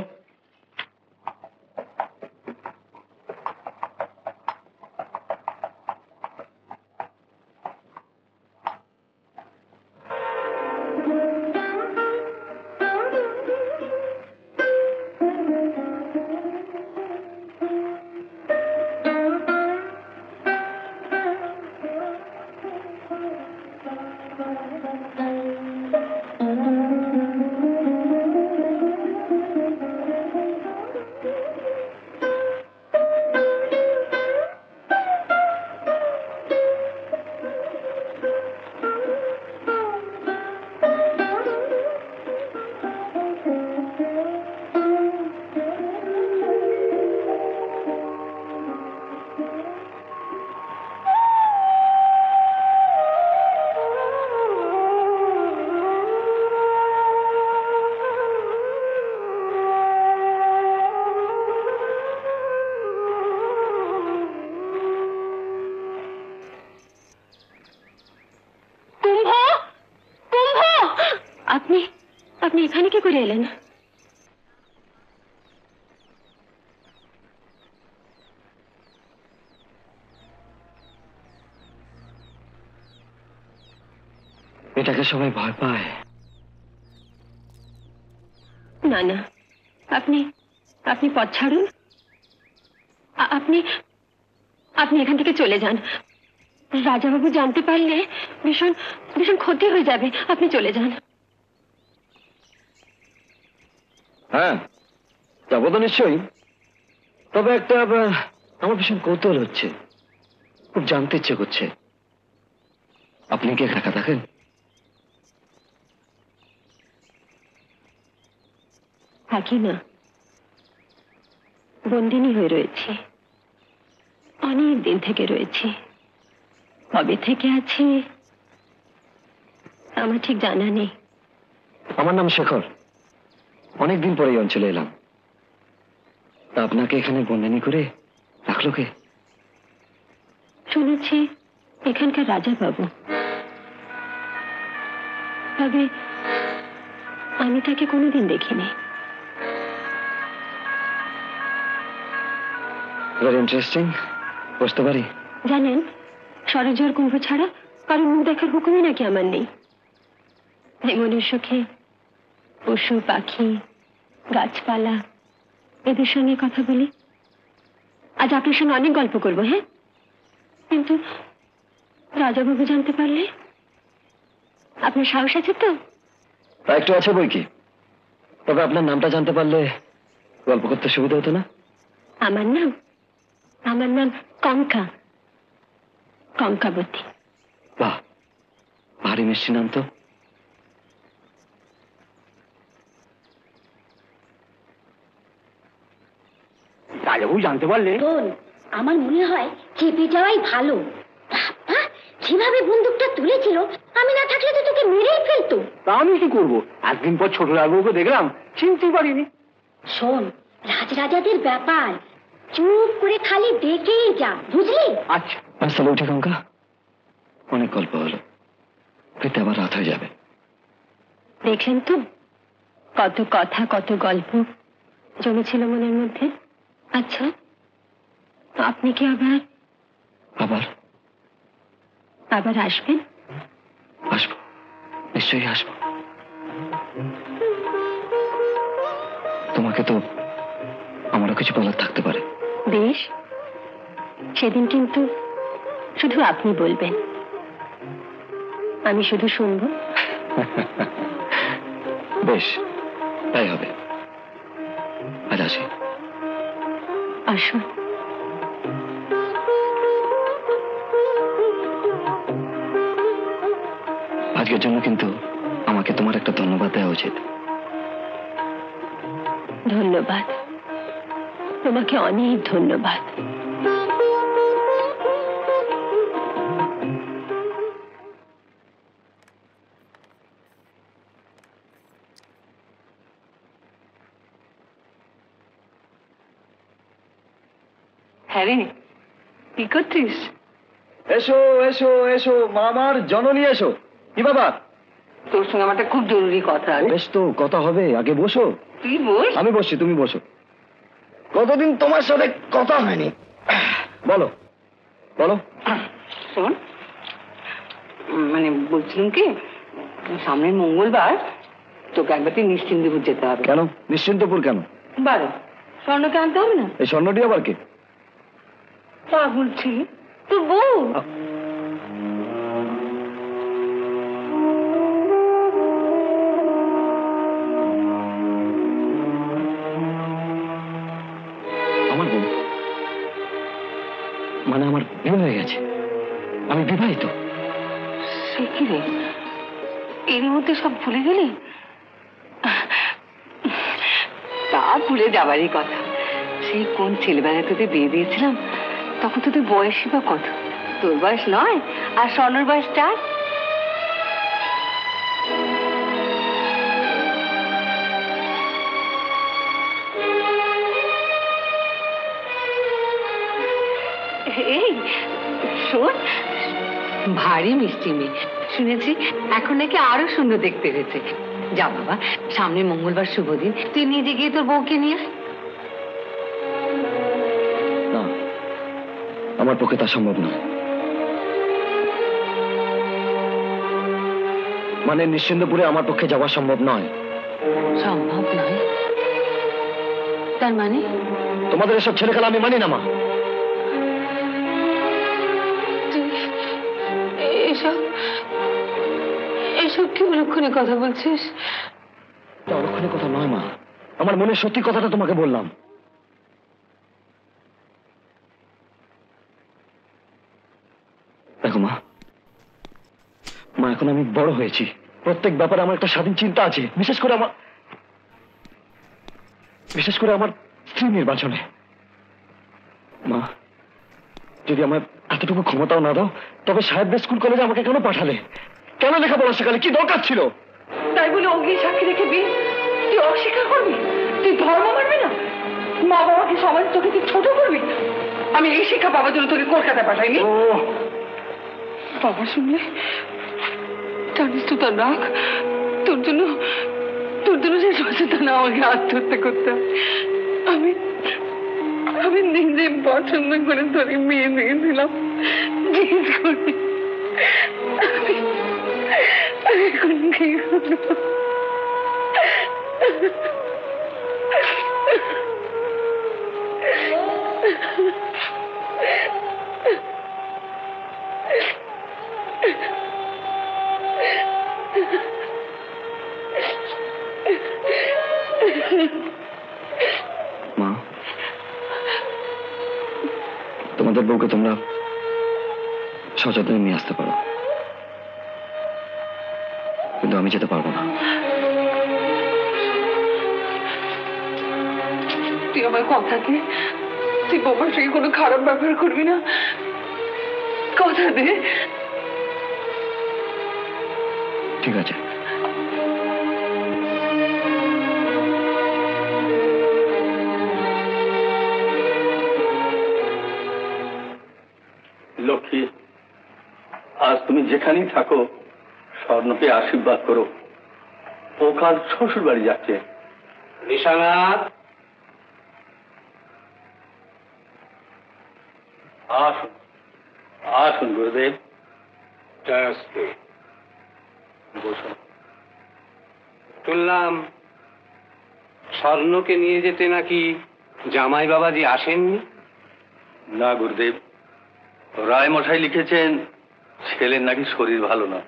আপনি আপনি এখানে কি করে এলেন? এটাকে সবাই ভয় পায়। না না, আপনি আপনি পথ ছাড়ুন। আপনি আপনি এখান থেকে চলে যান। রাজাবাবু জানতে পারলে ভীষণ ভীষণ ক্ষতি হয়ে যাবে। আপনি চলে যান। হ্যাঁ, যাবো তো নিশ্চয়ই। তবে একটা আমার ভীষণ কৌতূহল হচ্ছে, খুব জানতে ইচ্ছে করছে। আপনি কি একা থাকেন? থাকি না, বন্দিনী হয়ে রয়েছি। অনেক দিন থেকে রয়েছি। কবে থেকে আছি আমার ঠিক জানা নেই। আমার নাম শেখর। অনেকদিন পরে এই অঞ্চলে এলাম। তা আপনাকে এখানে বন্দিনী করে রাখলো কে? শুনেছি এখানকার রাজা বাবু। তবে আমি তাকে কোনোদিন দেখিনি। Very interesting. বুঝতে পারি। জানেন, সরজোর কুম্ভ ছাড়া কারো মুখ দেখার হুকুমই নাকি আমার নেই। তাই মনের সুখে পশু পাখি গাছপালা এদের সঙ্গে কথা বলি। আজ আপনার সঙ্গে অনেক গল্প করবো। হ্যাঁ, কিন্তু রাজাবাবু জানতে পারলে? আপনার সাহস আছে তো? তা একটু আছে বই কি। তবে আপনার নামটা জানতে পারলে গল্প করতে সুবিধা হতো না? আমার নাম কঙ্কা, কঙ্কাবতী। বাহ, ভারী মিষ্টি নাম তো। রাজাবাবু জানতে পারলে? আমার মনে হয় চেপে যাওয়াই ভালো। বাবা, যেভাবে বন্দুকটা তুলেছিল, আমি না থাকলে তো তোকে মেরেই ফেলতো। তা আমি কি করবো? একদিন পর ছোট রাজাবাবুকে দেখলাম, চিনতে পারিনি। শোন, রাজরাজাদের ব্যাপার, চুপ করে খালি দেখেই যা, বুঝলি? আচ্ছা তাহলে উঠে কঙ্কা, অনেক গল্প হলো, ফিরতে আবার রাত হয়ে যাবে। দেখলেন তো কত কথা কত গল্প জমেছিল মনের মধ্যে। আচ্ছা, আপনি কি আবার আবার আবার আসবেন? আসবো, নিশ্চয়ই আসবো। তোমাকে তো আমারও কিছু বলার থাকতে পারে। বেশ, সেদিন কিন্তু শুধু আপনি বলবেন, আমি শুধু শুনবো। বেশ, তাই হবে। আজ আসি। আসুন। আজকের জন্য কিন্তু আমাকে তোমার একটা ধন্যবাদ দেওয়া উচিত। ধন্যবাদ, তোমাকে অনেক ধন্যবাদ। হ্যাঁ রে, কি করছিস? এসো এসো এসো মামার জননী, এসো। কি বাবা? তোর সঙ্গে আমার একটা খুব জরুরি কথা আছে। বেশ, তো কথা হবে, আগে বসো। তুই বস। আমি বসছি, তুমি বসো। কতদিন তোমার সাথে কথা হয়নি, বলো বলো। শোন, মানে বলছিলাম কি, সামনের মঙ্গলবার তোকে একবার নিশ্চিন্তপুর যেতে হবে। কেন নিশ্চিন্তপুর কেন? বারে স্বর্ণকে আনতে হবে না? এই স্বর্ণটি আবার কে? পাগল ছিলি তোর বউ। আমার বউ মানে আমার বিয়ে হয়ে গেছে, আমি বিবাহিত। সে কি রে, এর মধ্যে সব ভুলে গেলি? তা ভুলে যাবারই কথা। সেই কোন ছেলেবেলায় তোদের বিয়ে দিয়েছিলাম, তখন তোদের বয়সই বা কত? তোর বয়স নয়, আর স্বর্ণর বয়স 4। এই শোন, ভারী মিষ্টি মেয়ে, শুনেছি এখন নাকি আরো সুন্দর দেখতে হয়েছে। যা বাবা, সামনে মঙ্গলবার শুভ দিন, তুই নিজে গিয়ে তোর বউকে নিয়ে আয়। না, আমার পক্ষে তা সম্ভব নয়। মানে নিশ্চিন্তপুরে আমার পক্ষে যাওয়া সম্ভব নয়। সম্ভব নয়? তার মানে? তোমাদের এসব ছেলে খেলা আমি মানি না মা। এসব এসব কি অলক্ষণে কথা বলছিস? অলক্ষণে কথা নয় মা, আমার মনের সত্যি কথাটা তোমাকে বললাম। দেখো মা, এখন আমি বড় হয়েছি, প্রত্যেক ব্যাপারে আমার একটা স্বাধীন চিন্তা আছে, বিশেষ করে আমার স্ত্রী নির্বাচনে। মা, যদি আমার এতটুকু ক্ষমতাও না দাও, তবে সাহেবদের স্কুল কলেজে আমাকে কেন পাঠালে? কেন লেখাপড়া শেখালে? কি দরকার ছিল? তাই বলে অগ্নি সাক্ষী রেখে বিয়ে তুই অস্বীকার করবি? তুই ধর্ম মানবি না? মা বাবাকে সমাজ তোকে তুই ছোট করবি? আমি এই শিক্ষা পাওয়ার জন্য তোকে কলকাতায় পাঠাইনি। বাবা শুনলে জানিস তো তার রাগ। তোর জন্য যে সচেতন আমাকে আত্মহত্যা করতে হয়। আমি নিজে পছন্দ করে তোর মেয়ে দিয়েছিলাম, জিজ্ঞেস করি এখন কি করবো? মা, তোমাদের বউকে তোমরা সচেতন নিয়ে আসতে পারো, কিন্তু আমি যেতে পারবো না। তুই আমার কথা দে, তুই বাবার সঙ্গে কোনো খারাপ ব্যবহার করবি না, কথা দে। ঠিক আছে। লক্ষ্মী, আজ তুমি যেখানেই থাকো স্বর্ণকে আশীর্বাদ করো। ও কাল শ্বশুর বাড়ি যাচ্ছে। নিশানাথ, আসুন আসুন গুরুদেব। বসুন। শুনলাম স্বর্ণকে নিয়ে যেতে নাকি জামাই বাবাজি আসেননি? না গুরুদেব, রায় মশাই লিখেছেন ছেলের নাকি শরীর ভালো না।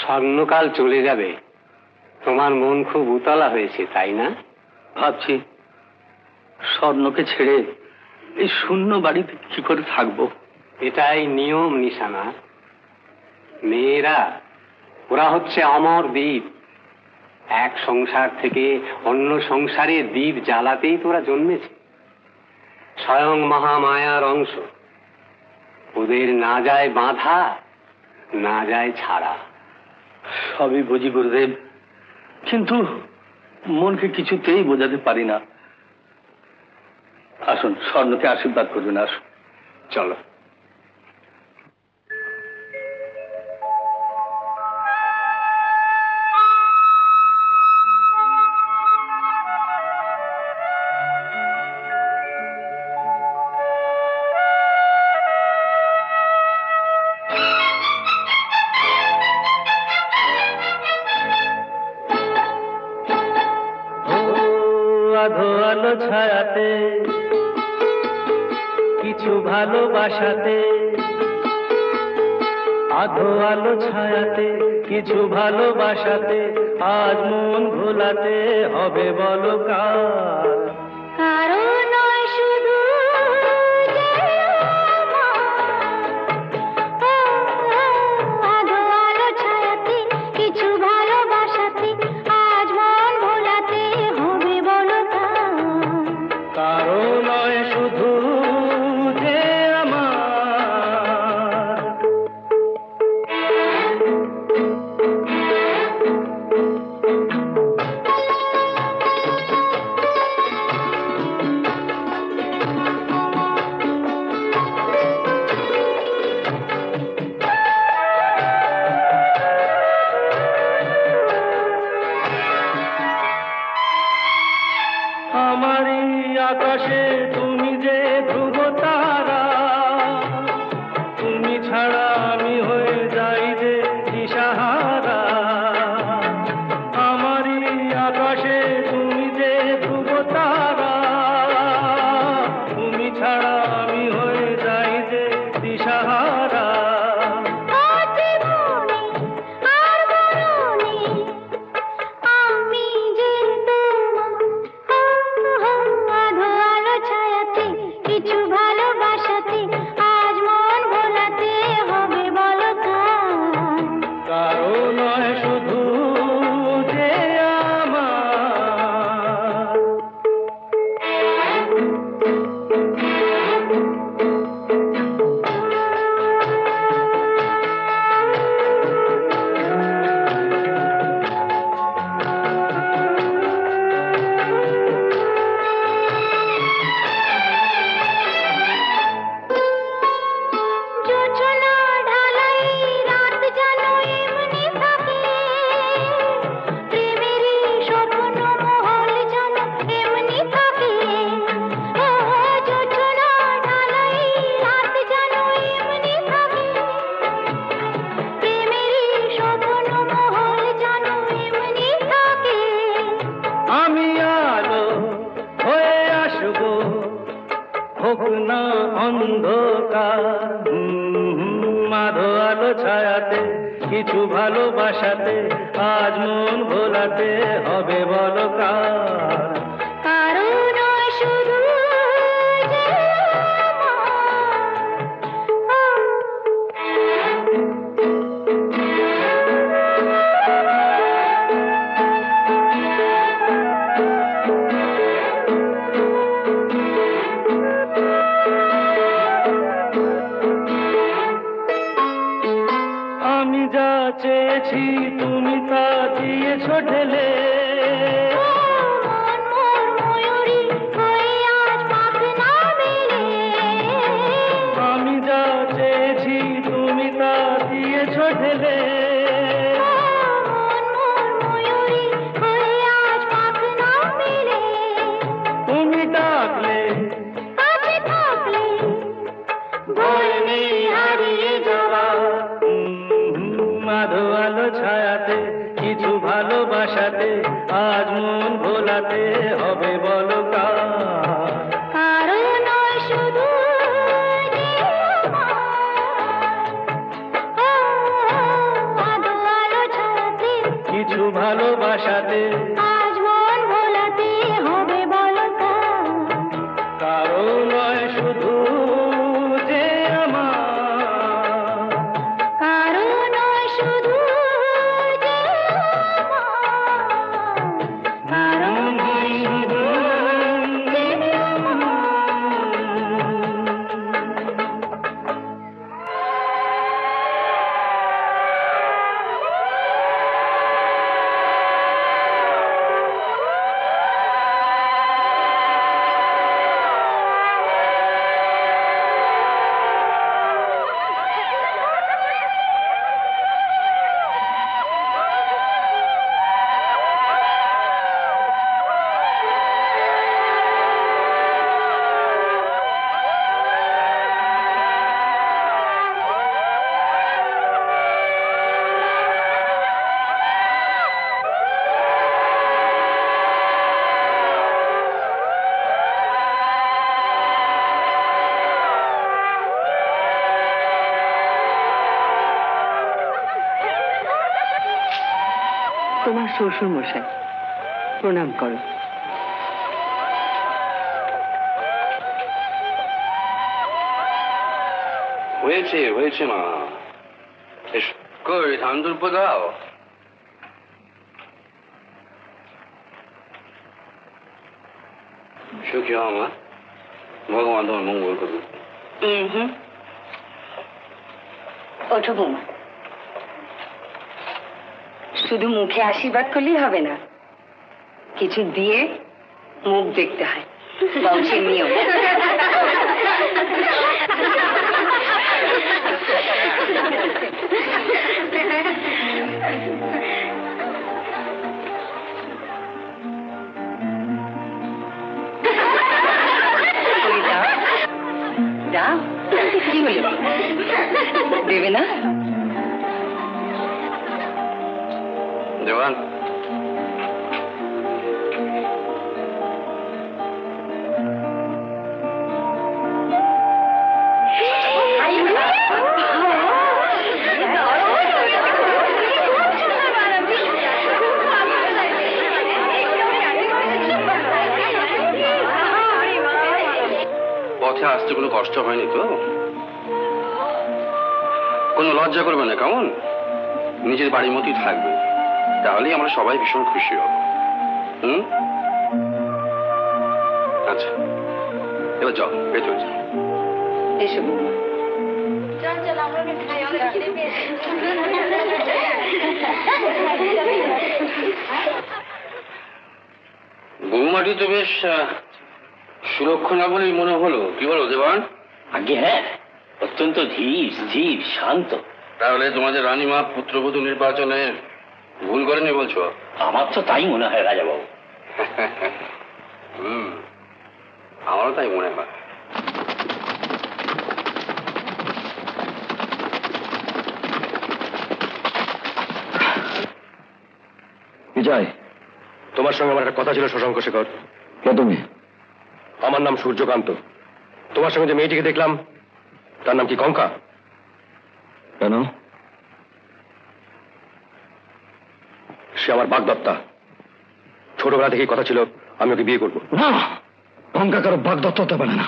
স্বর্ণকাল চলে যাবে, তোমার মন খুব উতলা হয়েছে তাই না? ভাবছি স্বর্ণকে ছেড়ে এই শূন্য বাড়িতে কি করে থাকবো। এটাই নিয়ম নিশানা। মেয়েরা ওরা হচ্ছে অমর দ্বীপ, এক সংসার থেকে অন্য সংসারে দ্বীপ জ্বালাতেই তোরা জন্মেছে। স্বয়ং মহামায়ার অংশ, ওদের না যায় বাঁধা, না যায় ছাড়া। সবই বুঝি গুরুদেব, কিন্তু মনকে কিছুতেই বোঝাতে পারি না। আসুন স্বর্ণকে আশীর্বাদ করবেন। আসুন। চলো। আধো আলো ছায়াতে কিছু ভালোবাসাতে, আধো আলো ছায়াতে কিছু ভালোবাসাতে, আজ মন ভোলাতে হবে বলো কার? কারো নয় শুধু আধো আলো ছায়াতে কিছু ভালোবাসাতে, আজ মন ভোলাতে হবে বলো কার? কারো নয় শুধু যে আমার। আমারই আকাশে তুমি যে ধ্রুব তারা, তুমি ছাড়া আমি হয়ে যাই যে দিশাহারা। আমারই আকাশে তুমি যে ধ্রুব তারা, তুমি ছাড়া আমি হয়ে যাই যে দিশাহারা। আমি যে আধো আলো ছায়াতে কিছু ভালোবাসাতে, আজ মন ভোলাতে হবে বলো কার? কারো নয় শুধু যে আমার। জোছনা ঢালাই রাত যেন এমনি থাকে, প্রেমেরই স্বপ্ন মহল যেন এমনি থাকে। ও জোছনা ঢালাই রাত যেন এমনি থাকে, প্রেমেরই স্বপ্ন মহল যেন এমনি থাকে। আমি আলো হয়ে আসবো, হোক না অন্ধকার। আধো আলো ছায়াতে কিছু ভালোবাসাতে, আজ মন ভোলাতে হবে বলো কার? কারো নয় শুধু যে আমি যা চেয়েছি তুমি তা দিয়েছো ঢেলে। মন মোর ময়ূরী হয়ে আজ পাখ না মেলে। আমি যা চেয়েছি তুমি তা দিয়েছো ঢেলে। মন মোর ময়ূরী হয়ে আজ পাখ না মেলে। তুমি ডাকলে কাছে থাকলে ভয় নেই হারিয়ে যাওয়া। আধো আলো ছায়াতে কিছু ভালোবাসাতে, আজ মন ভোলাতে হবে বলো কার? কারো নয় শুধু যে আধো আলো ছায়াতে কিছু ভালোবাসাতে, আজ মন ভোলাতে হবে বলো কার? কারো নয় শুধু যে আমার। কারো নয় শুধু যে কারো নয় শুধু যে আমার। তোমার শ্বশুর মশাই, প্রণাম করো। হয়েছে হয়েছে মা, কই ধান দুর্প দাও। সুখী হও মা, ভগবান তোমার মঙ্গল করুন। ওঠো বৌমা, শুধু মুখে আশীর্বাদ করলেই হবে না, কিছু দিয়ে মুখ দেখতে হয়, বংশের নিয়ম। কি হলো, দেবে না? দেওয়ান, পথে আসতে কোনো কষ্ট হয়নি তো? কোনো লজ্জা করবে না, কেমন? নিজের বাড়ির মতোই থাকবে, তাহলেই আমরা সবাই ভীষণ খুশি হব। আচ্ছা, এবার যাও, ভেতরে যাও। এসো বৌমা। বৌমাটি তো বেশ সুরক্ষণা বলেই মনে হলো, কি বলো দেবান? আগে হ্যাঁ, অত্যন্ত ধীর স্থির শান্ত। তাহলে তোমাদের রানীমা পুত্রবধূ নির্বাচনে ভুল করেনি বলছো? আমার তো তাই মনে হয় রাজাবাবু। আমারও তাই মনে হয়। বিজয়, তোমার সঙ্গে আমার একটা কথা ছিল শশাঙ্ক শেখর। কে তুমি? আমার নাম সূর্যকান্ত। তোমার সঙ্গে যে মেয়েটিকে দেখলাম তার নাম কি কঙ্কা? কেন? সে আমার বাগদত্তা। ছোটবেলা থেকেই কথা ছিল আমি ওকে বিয়ে করবো। না, কঙ্কা কারো বাগদত্তা হতে পারে না।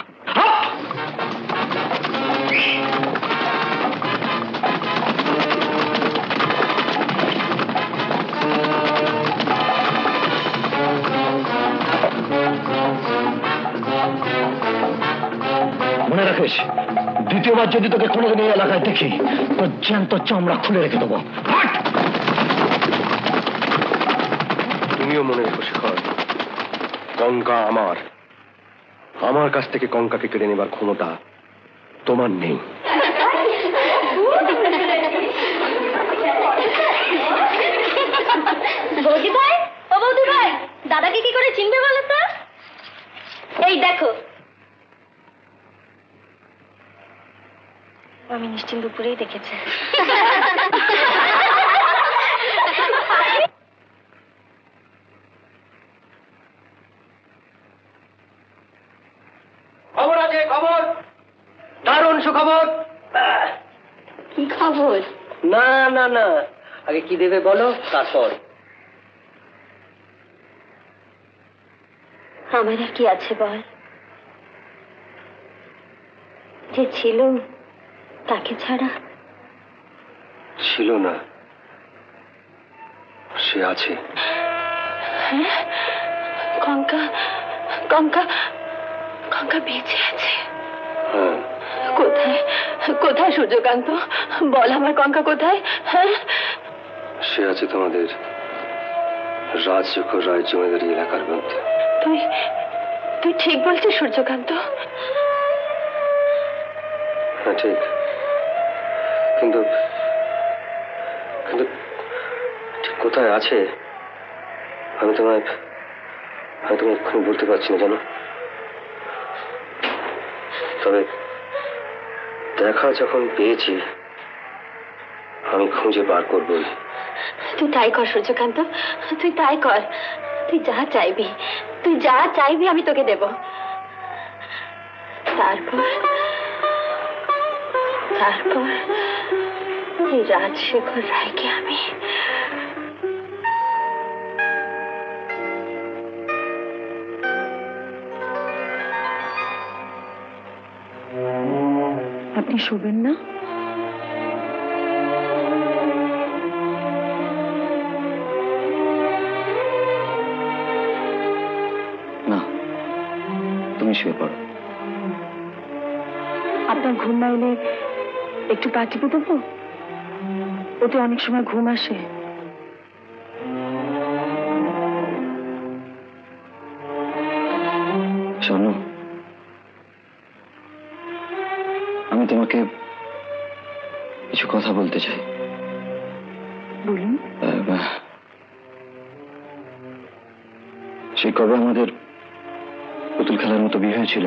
মনে রাখিস, দ্বিতীয়বার যদি তোকে কোনোদিন এই এলাকায় দেখি তো জ্যান্ত চামড়া খুলে রেখে দেবো। তুমিও মনে রেখো শেখর, কঙ্কা আমার। আমার কাছ থেকে কঙ্কাকে কেড়ে নেবার ক্ষমতা তোমার নেই। বৌদি ভাই, ও বৌদি ভাই, দাদাকে কি করে চিনবে বলো তো? এই দেখো, আমি নিশ্চিন্তপুরেই দেখেছি। খবর আছে, খবর, দারুণ সুখবর। কি খবর? না না না, আগে কি দেবে বলো, তারপর। আমার আর কি আছে বল? যে ছিল তাকে ছাড়া। ছিল না, সে আছে। কঙ্কা, কঙ্কা, কঙ্কা বেঁচে আছে? হ্যাঁ। কোথায়, কোথায় সূর্যকান্ত? বল আমার কঙ্কা কোথায়? হ্যাঁ, সে আছে তোমাদের রাজশেখর রায় জমিদারি এলাকার মধ্যে। তুই তুই ঠিক বলছিস সূর্যকান্ত? হ্যাঁ ঠিক, কিন্তু কিন্তু ঠিক কোথায় আছে আমি তোমায় এক্ষুনি বলতে পারছি না, জানো। তবে দেখা যখন পেয়েছি আমি খুঁজে বার করবই। তুই তাই কর সূর্যকান্ত, তুই তাই কর। তুই যা চাইবি, তুই যা চাইবি আমি তোকে দেব। তারপর তারপর এই রাজশেখর রায়কে আমি আপনি শোবেন না? না, তুমি শুয়ে পড়ো। আপনার ঘুম না এলে একটু পা টিপে দেবো? ওতে অনেক সময় ঘুম আসে। শোনো, আমি তোমাকে কিছু কথা বলতে চাই। বলুন। সেই কবে আমাদের পুতুল খেলার মতো বিয়ে হয়েছিল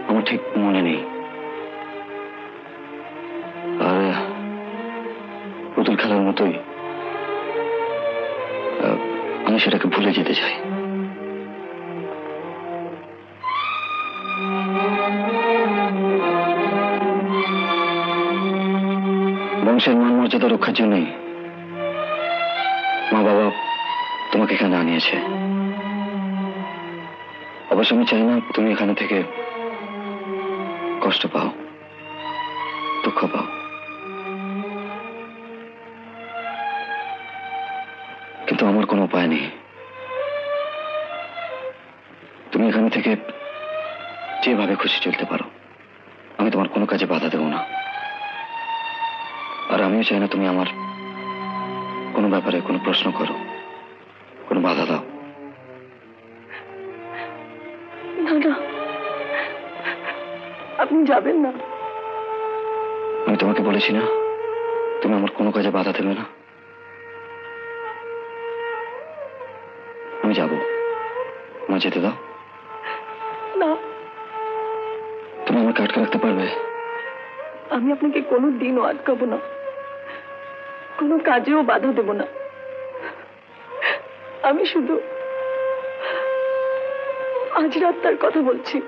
আমার ঠিক মনে নেই। আর পুতুল খেলার মতোই আমি সেটাকে ভুলে যেতে চাই। বংশের মান মর্যাদা রক্ষার জন্যই মা বাবা তোমাকে এখানে আনিয়েছে। অবশ্য আমি চাই না তুমি এখানে থেকে কষ্ট পাও, দুঃখ পাও। কিন্তু আমার কোনো উপায় নেই। তুমি এখানে থেকে যেভাবে খুশি চলতে পারো, আমি তোমার কোনো কাজে বাধা দেব না। আর আমিও চাই না তুমি আমার কোনো ব্যাপারে কোনো প্রশ্ন করো, কোনো বাধা দাও। না না, আপনি যাবেন না। আমি তোমাকে বলেছি না তুমি আমার কোনো কাজে বাধা দেবে না। আমি যাব, আমার যেতে দাও। না, তুমি আমাকে আটকে রাখতে পারবে? আমি আপনাকে কোনো দিনও আটকাবো না, কোনো কাজেও বাধা দেব না। আমি শুধু আজ রাতটার কথা বলছি।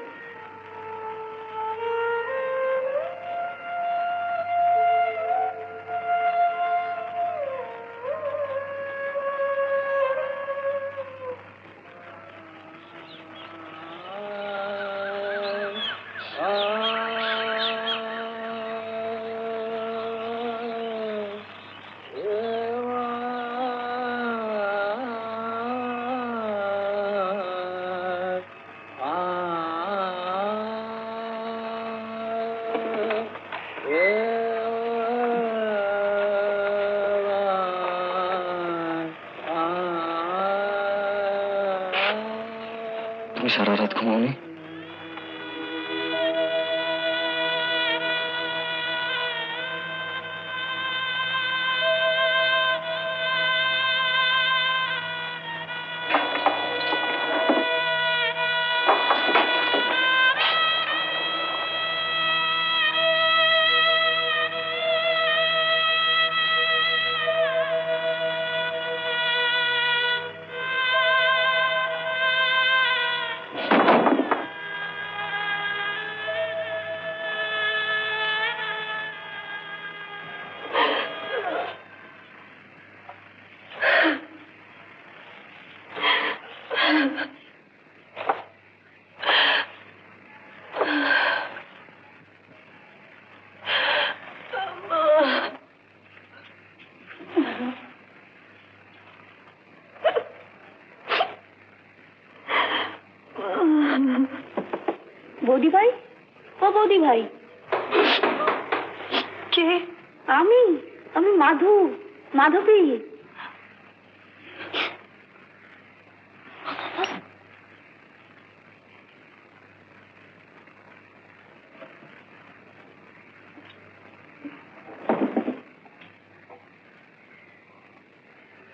তুমি সারা রাত ঘুমাওনি? বৌদি ভাই, ও বৌদি ভাই। কে? আমি আমি মাধু, মাধবী।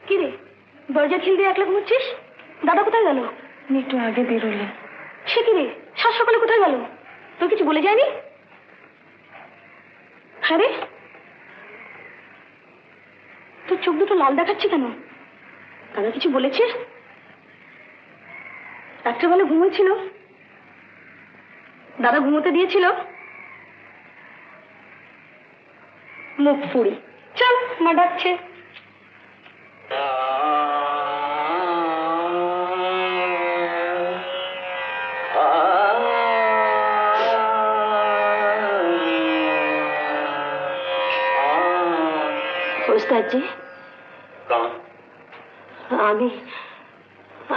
কি রে, দরজা খিল দিয়ে একলা ঘুমোচ্ছিস? দাদা কোথায় গেল? একটু আগে বেরোলে। সে কি রে, সাত সকালে কোথায় গেল? তোর কিছু বলে যায়নি? হ্যাঁ রে, তোর চোখ দুটো লাল দেখাচ্ছে কেন? দাদা কিছু বলেছে? রাত্রেবেলা ঘুমোচ্ছিল? দাদা ঘুমোতে দিয়েছিল? মুখ পুড়ি। চল, মা ডাকছে। ওস্তাদজি,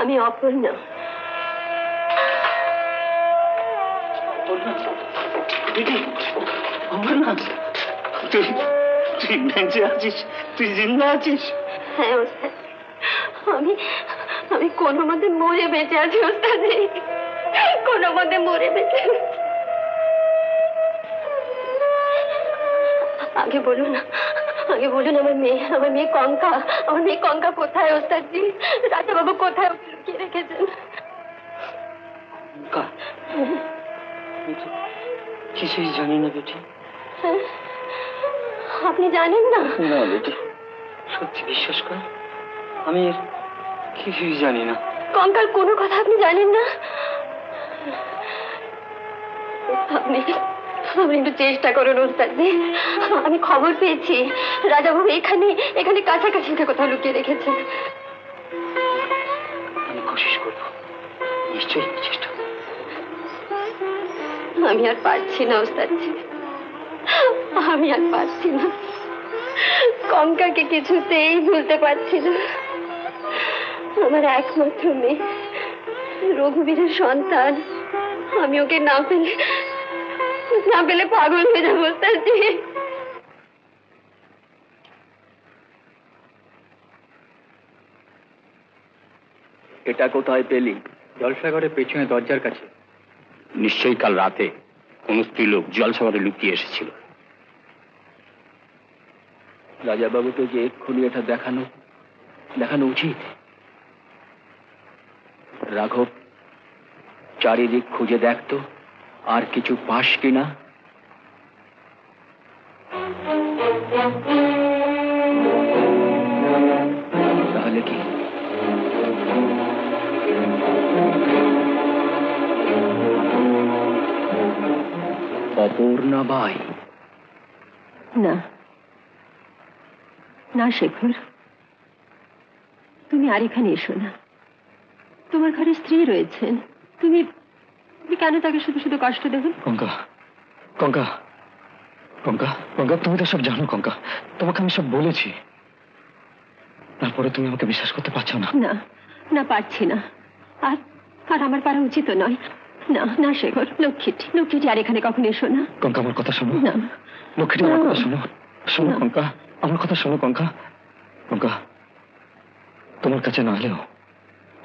আমি অপর্ণা। তুই বেঁচে আছিস? তুই জিন্দা আছিস? হ্যাঁ ওস্তাদ, আমি কোনো মতে মরে বেঁচে আছি ওস্তাদজি, কোনো মতে মরে বেঁচে। আগে বলুন আমার মেয়ে কঙ্কা কোথায় ওস্তাদজি? রাজাবাবু কোথায় লুকিয়ে রেখেছেন? কিছুই জানি না বেটি। আপনি জানেন না? না বেটি, সত্যি বিশ্বাস কর, আমি কিছুই জানি না। কঙ্কার কোনো কথা আপনি জানেন না? আপনি একটু চেষ্টা করুন ওস্তাদজি। আমি খবর পেয়েছি রাজাবাবু এখানে কাছাকাছি কোথাও লুকিয়ে রেখেছেন। আমি কোশিশ করবো, নিশ্চয়ই চেষ্টা করবো। আমি আর পারছি না ওস্তাদজি, আমি আর পারছি না। কঙ্কাকে কিছুতেই ভুলতে পারছি না। আমার একমাত্র মেয়ে, রঘুবীরের সন্তান। আমি ওকে না পেলে পাগল হয়ে যাবো ওস্তাদজি। এটা কোথায় পেলি? জলসাঘরের পেছনে দরজার কাছে। নিশ্চয়ই কাল রাতে কোন স্ত্রীলোক জলসাঘরে লুকিয়ে এসেছিল। রাজাবাবুকে যে এক্ষুনি এটা দেখানো উচিত। রাঘব, চারিদিক খুঁজে দেখতো আর কিছু পাস কিনা। তাহলে কি অপর্ণা বাই? না শেখর, তুমি আর এখানে এসো না। তোমার ঘরে স্ত্রী রয়েছেন, তুমি কেন তাকে শুধু শুধু কষ্ট দেবে? কঙ্কা, তুমি তো সব জানো কঙ্কা, তোমাকে আমি সব বলেছি, তারপরে তুমি আমাকে বিশ্বাস করতে পারছো না। না পারছি না। আর আমার পারা উচিত নয়। না শেখর, লক্ষ্মীটি আর এখানে কখন এসো না। কঙ্কা আমার কথা শোনো। না লক্ষ্মীটি আমার কথা শোনো কঙ্কা, আমার কথা শোনো কঙ্কা। তোমার কাছে না হলেও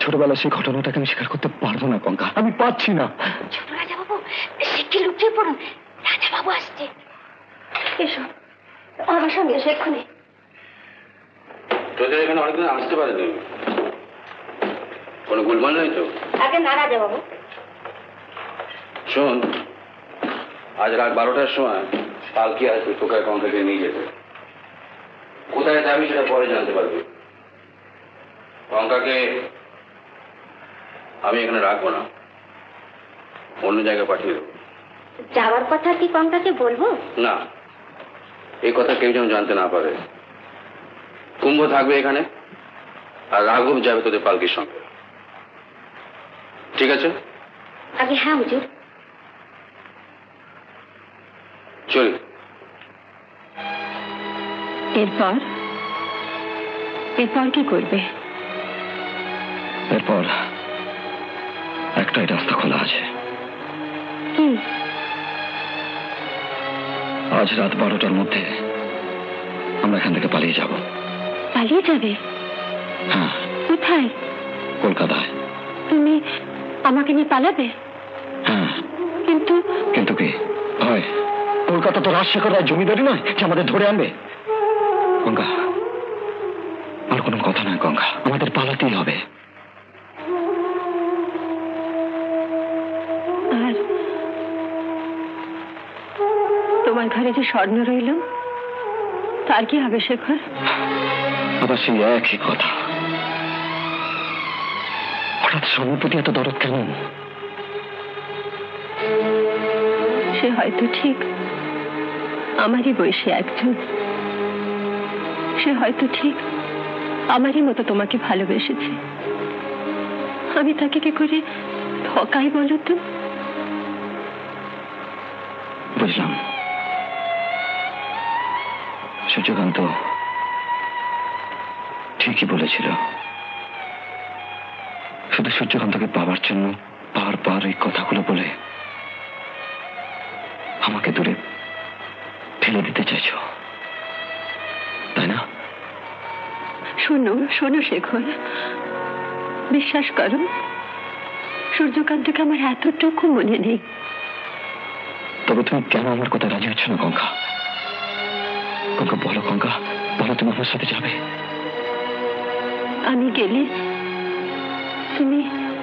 ছোটবেলার সেই ঘটনাটাকে আমি স্বীকার করতে পারবো না কঙ্কা, আমি পারছি না। ছোট রাজাবাবু, শিগগির লুকিয়ে পড়ুন, রাজাবাবু আসছে। এসো আমার সঙ্গে, এসো এক্ষুনি। তোদের এখানে অনেকদিন আসতে পারেনি, কোনো গোলমাল নাই তো? আগে না রাজাবাবু। শোন, আজ রাত 12টার সময় পালকি আসবে তোকে কঙ্কাকে নিয়ে যেতে। কোথায় যাবি সেটা পরে জানতে পারবি। কঙ্কাকে আমি এখানে রাখবো না, অন্য জায়গায় পাঠিয়ে দেবো। যাওয়ার কথা কি কঙ্কাকে বলবো? না, এই কথা কেউ যেন জানতে না পারে। কুম্ভ থাকবে এখানে আর রাঘব যাবে তোদের পালকির সঙ্গে, ঠিক আছে? আগে হ্যাঁ হুজুর। চল। এরপর কি করবে? এরপর একটাই রাস্তা খোলা আছে। কি? আজ রাত 12টার মধ্যে আমরা এখান থেকে পালিয়ে যাব। পালিয়ে যাবে? হ্যাঁ। কোথায়? কলকাতায়। তুমি আমাকে নিয়ে পালাবে? হ্যাঁ। কিন্তু কি হয়? কলকাতা তো রাজশেখর রায় জমিদারি নয় যে আমাদের ধরে আনবে। গঙ্গা, আর কোনো কথা নয় গঙ্গা, আমাদের পালাতেই হবে। আর তোমার ঘরে যে স্বর্ণ রইল তার কি হবে শেখর? আবার সেই একই কথা, হঠাৎ স্বর্ণের প্রতি এত দরদ কেন? সে হয়তো ঠিক আমারই বয়সী একজন, সে হয়তো ঠিক আমারই মতো তোমাকে ভালোবেসেছে। আমি তাকে কি করে ঠকাই বলো তো? বুঝলাম। সূর্যকান্ত ঠিকই বলেছিল। শুধু সূর্যকান্তকে পাওয়ার জন্য বারবার এই কথাগুলো বলে আমাকে দূরে ঠেলে দিতে চাইছ, তাই না? শোনো শোনো শেখর, বিশ্বাস করো, সূর্যকান্তকে আমার এতটুকু মনে নেই। তবে তুমি কেন আমার কথা রাজি হচ্ছ না গঙ্গা? গঙ্গা বলো, গঙ্গা বলো, তুমি আমার সাথে যাবে? আমি গেলে তুমি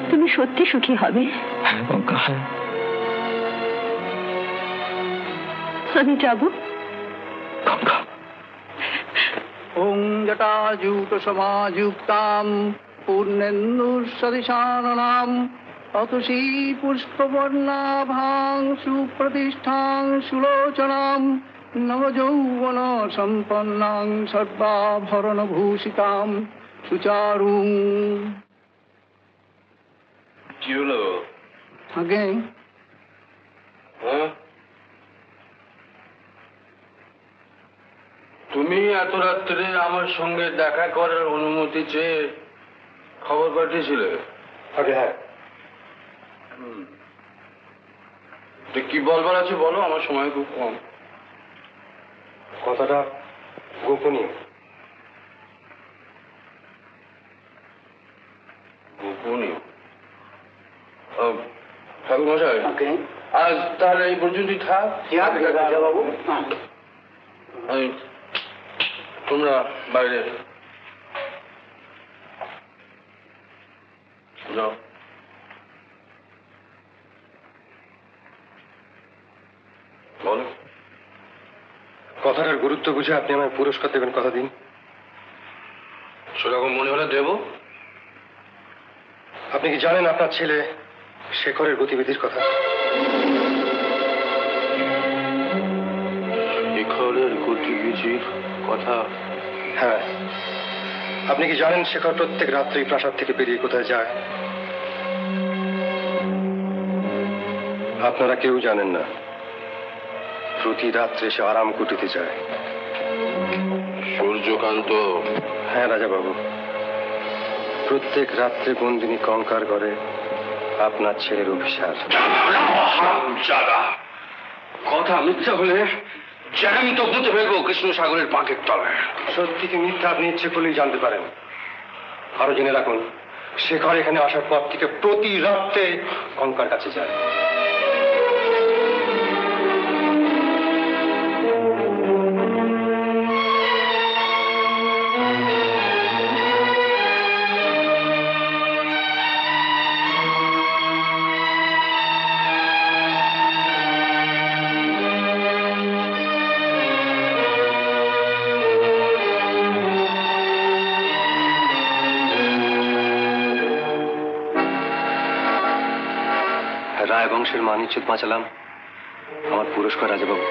তুমি সত্যি সুখী হবে। হ্যাঁ গঙ্গা, হ্যাঁ। আমি যাব। গঙ্গা। ওং জটাজুট সমাযুক্তাম পূর্ণেন্দুর সদিশাননাম অতুষী পুষ্পবর্ণাভাং সুপ্রতিষ্ঠাং সুলোচনাম নবযৌবন সম্পন্নাং সর্বাভরণ ভূষিতাম সুচারুং। কি হলো? আগে তুমি এত রাত্রে আমার সঙ্গে দেখা করার অনুমতি চেয়ে খবর পাঠিয়েছিলে? আগে হ্যাঁ। তো কি বলবার আছে বলো, আমার সময় খুব কম। কথাটা গোপনীয়। গোপনীয়? ঠাকুর মশাই, আজ তাহলে এই পর্যন্তই থাক। বাবু তোমরা বাইরে যাও। বলো। কথাটার গুরুত্ব বুঝে আপনি আমায় পুরস্কার দেবেন, কথা দিন। সেরকম মনে হলে দেব। আপনি কি জানেন আপনার ছেলে শেখরের গতিবিধির কথা? শেখরের গতিবিধির কথা? হ্যাঁ। আপনি কি জানেন শেখর প্রত্যেক রাত্রি প্রাসাদ থেকে বেরিয়ে কোথায় যায়? আপনারা কেউ জানেন না। প্রতি রাত্রে সে আরাম কুটিতে যায়। সূর্যকান্ত? হ্যাঁ রাজাবাবু, প্রত্যেক রাত্রে বন্দিনী কঙ্কার করে আপনার ছেলের অভিশাপ। কথা মিথ্যা হলে জ্যান্ত পুঁতে ফেলবো কৃষ্ণ সাগরের পাঁকের তলায়। সত্যি কি মিথ্যা আপনি ইচ্ছে করলেই জানতে পারেন। আরো জেনে রাখুন, শেখর এখানে আসার পর থেকে প্রতি রাত্রে কঙ্কার কাছে যায়। রায় বংশের মান ইজ্জত বাঁচালাম, আমার পুরস্কার রাজাবাবু।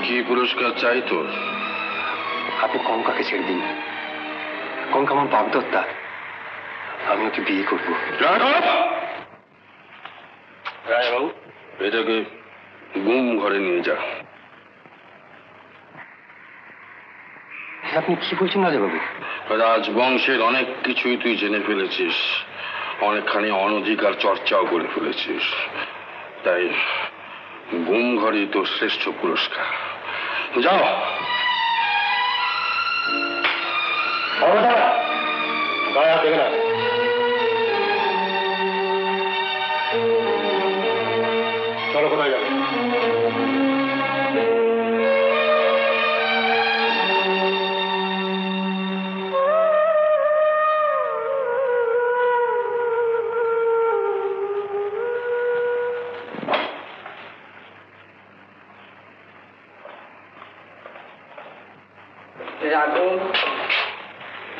কি পুরস্কার চাই তোর? আপনি কঙ্কাকে ছেড়ে দিন। কঙ্কা আমার বাগদত্তা, আমি ওকে বিয়ে করবো। রাজাবাবু, এটাকে গুম ঘরে নিয়ে যা। আপনি কি বলছেন রাজাবাবু? রাজবংশের অনেক কিছুই তুই জেনে ফেলেছিস, অনেকখানি অনধিকার চর্চাও করে ফেলেছিস, তাই গুম ঘরই তোর শ্রেষ্ঠ পুরস্কার। যাও। গায়ে হাত দেবে না। চলো, কোথায় যাবে?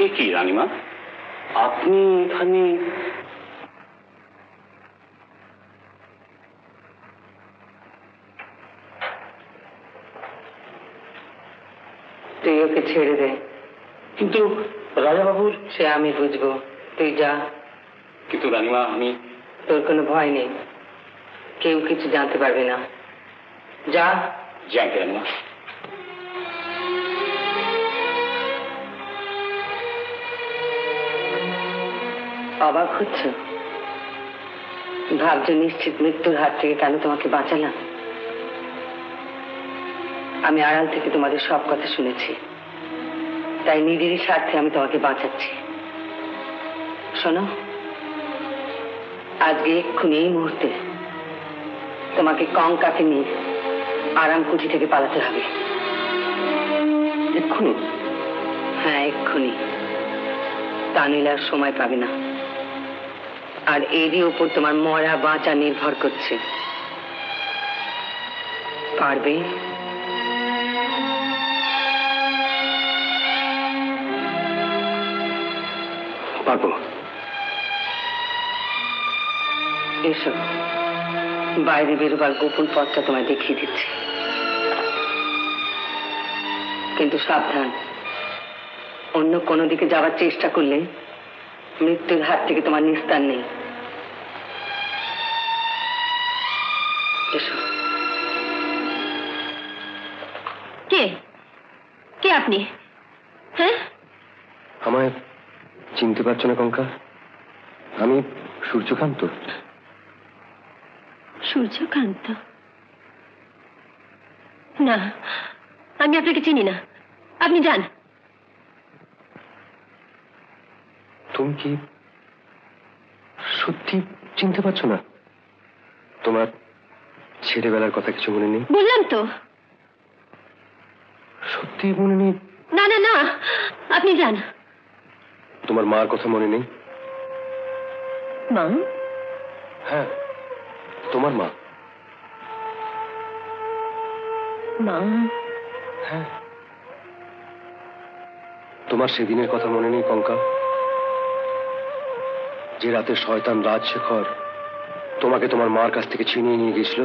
এ কি রানীমা, আপনি এখানে? তুই ওকে ছেড়ে দে। কিন্তু রাজাবাবুর? সে আমি বুঝবো, তুই যা। কিন্তু রানীমা, আমি... তোর কোনো ভয় নেই, কেউ কিছু জানতে পারবে না। যা, যাই রানীমা। অবাক হচ্ছ? ভাবছো নিশ্চিত মৃত্যুর হাত থেকে কেন তোমাকে বাঁচালাম? আমি আড়াল থেকে তোমাদের সব কথা শুনেছি, তাই নিজেরই স্বার্থে আমি তোমাকে বাঁচাচ্ছি। শোনো, আজকে এক্ষুনি এই মুহূর্তে তোমাকে কঙ্কাকে নিয়ে আরামকুঠি থেকে পালাতে হবে। এক্ষুনি? হ্যাঁ, এক্ষুনি। তা নিলে আর সময় পাবে না। আর এরই উপর তোমার মরা বাঁচা নির্ভর করছে। পারবে? পারবো। এসো, বাইরে বেরোবার গোপন পথটা তোমায় দেখিয়ে দিচ্ছি। কিন্তু সাবধান, অন্য কোনো দিকে যাওয়ার চেষ্টা করলে মৃত্যুর হাত থেকে তোমার নিস্তার নেই। এসো। কে কে আপনি? হ্যাঁ, আমায় চিনতে পারছো না কঙ্কা? আমি সূর্যকান্ত। সূর্যকান্ত? না, আমি আপনাকে চিনি না। আপনি যান। তুমি কি সত্যি চিনতে পারছো না? তোমার ছেলেবেলার কথা কিছু মনে নেই? বললাম তো। সত্যি মনে নেই? না না না, আপনি যান। তোমার মার কথা মনে নেই? মা? হ্যাঁ, তোমার মা। মা? হ্যাঁ। তোমার সেদিনের কথা মনে নেই কঙ্কা? যে রাতে শয়তান রাজশেখর তোমাকে তোমার মার কাছ থেকে ছিনিয়ে নিয়ে গেছিল?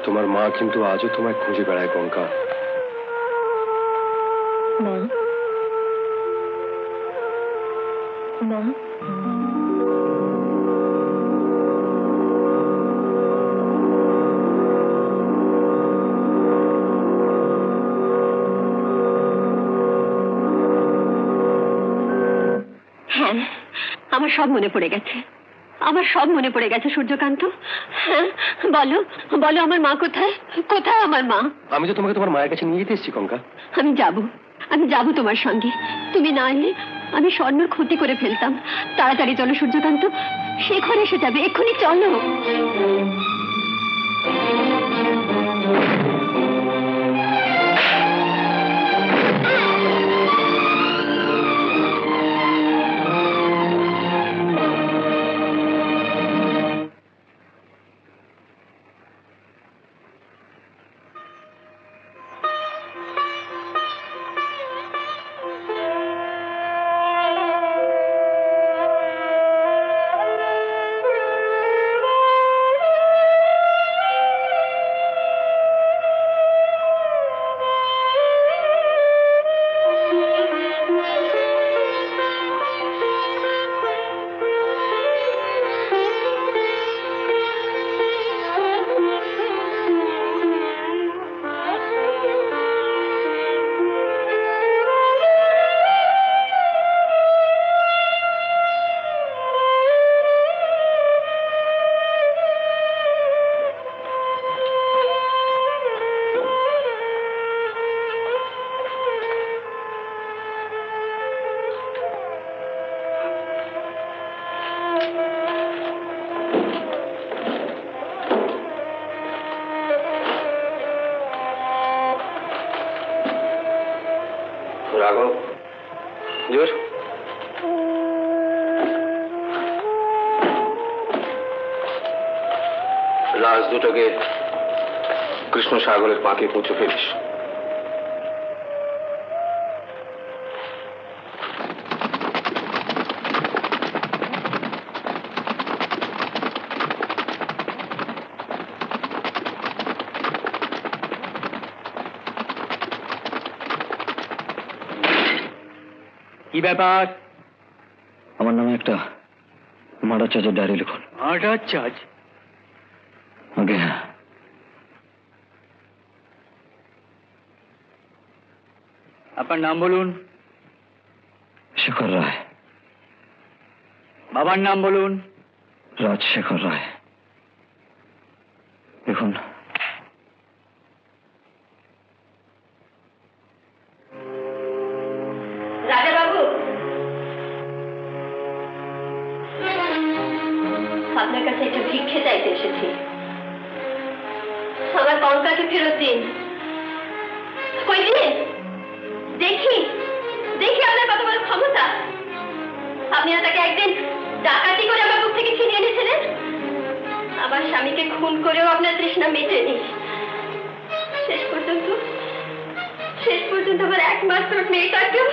তোমার মা কিন্তু আজও তোমায় খুঁজে বেড়ায় কঙ্কা। মা? মা? হ্যাঁ, আমার সব মনে পড়ে গেছে। আমার সব মনে পড়ে গেছে সূর্যকান্ত। হ্যাঁ, বলো বলো, আমার মা কোথায়? কোথায় আমার মা? আমি তো তোমাকে তোমার মায়ের কাছে নিয়ে যেতে এসেছি কঙ্কা। আমি যাব তোমার সঙ্গে। তুমি না এলে আমি স্বর্ণর ক্ষতি করে ফেলতাম। তাড়াতাড়ি চলো সূর্যকান্ত, সে ঘরে এসে যাবে। এক্ষুনি চলো। রাঘব, জোর লাশ দুটোকে কৃষ্ণ সাগরের পাঁকে পুঁছে ফেলিস। কি ব্যাপার? আমার নামে একটা মার্ডার চার্জের ডায়েরি লিখুন। Murder charge? ওকে। আপনার নাম বলুন। শেখর রায়। বাবার নাম বলুন। রাজশেখর রায়। দেখুন, রাজাবাবু, আপনার কাছে একটু ভিক্ষে চাইতে এসেছি। আমার কঙ্কাকে ফেরত দিন। কই দিন, দেখি দেখি আপনার কত বড় ক্ষমতা। আপনি না তাকে একদিন ডাকাতি করে আমার বুক থেকে ছিনিয়ে এনেছিলেন। আমার স্বামীকে খুন করেও আপনার তৃষ্ণা মেটেনি। শেষ পর্যন্ত আমার একমাত্র মেয়েটাকেও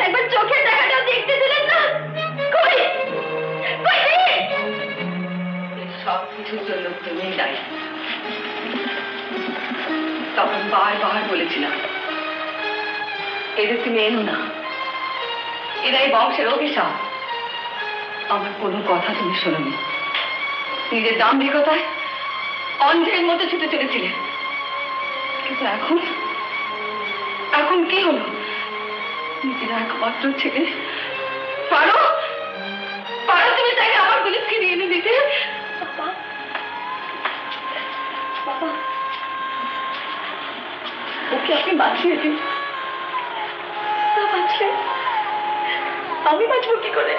একবার চোখের দেখাটাও দেখতে দিলেন না। কই কই দিন। সব কিছুর জন্য তুমিই দায়ী। তখন বারবার বলেছিলাম এদের তুমি এনো না, এরা এই বংশের অভিশাপ। আমার কোনো কথা তুমি শোনোনি। নিজের দাম্ভিকতায় অন্ধের মতো ছুটে চলেছিলে। কিন্তু এখন কি হলো? নিজের একমাত্র ছেলে পারো তুমি তাকে আমার গুলি ফিরিয়ে এনে দিতে। বাবা, ওকে আপনি বাঁচিয়ে দিন। না বাঁচলে আমি বাঁচবো কি করে?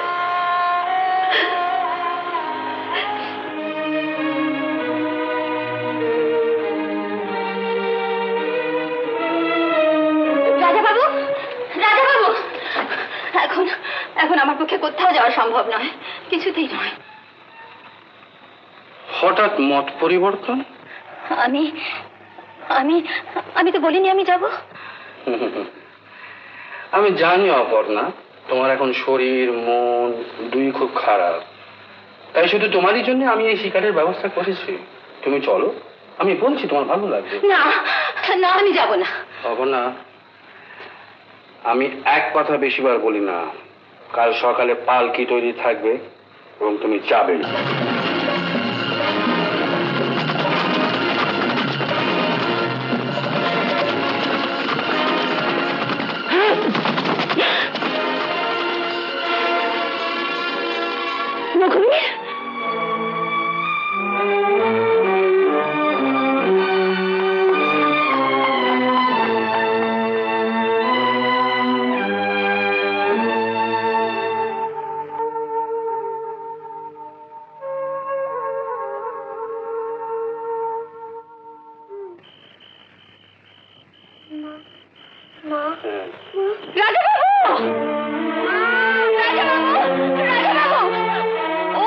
রাজাবাবু, রাজাবাবু, এখন আমার পক্ষে কোথাও যাওয়া সম্ভব নয়, কিছুতেই নয়। হঠাৎ মত পরিবর্তন? আমি আমি আমি তো বলিনি আমি যাব। আমি জানি অপর্ণা, তোমার এখন শরীর মন দুই খুব খারাপ। তাই শুধু তোমারই জন্য আমি এই শিকারের ব্যবস্থা করেছি। তুমি চলো, আমি বলছি তোমার ভালো লাগবে। না না, আমি যাব না। অপর্ণা, আমি এক কথা বেশিবার বলি না। কাল সকালে পালকি তৈরি থাকবে এবং তুমি যাবে।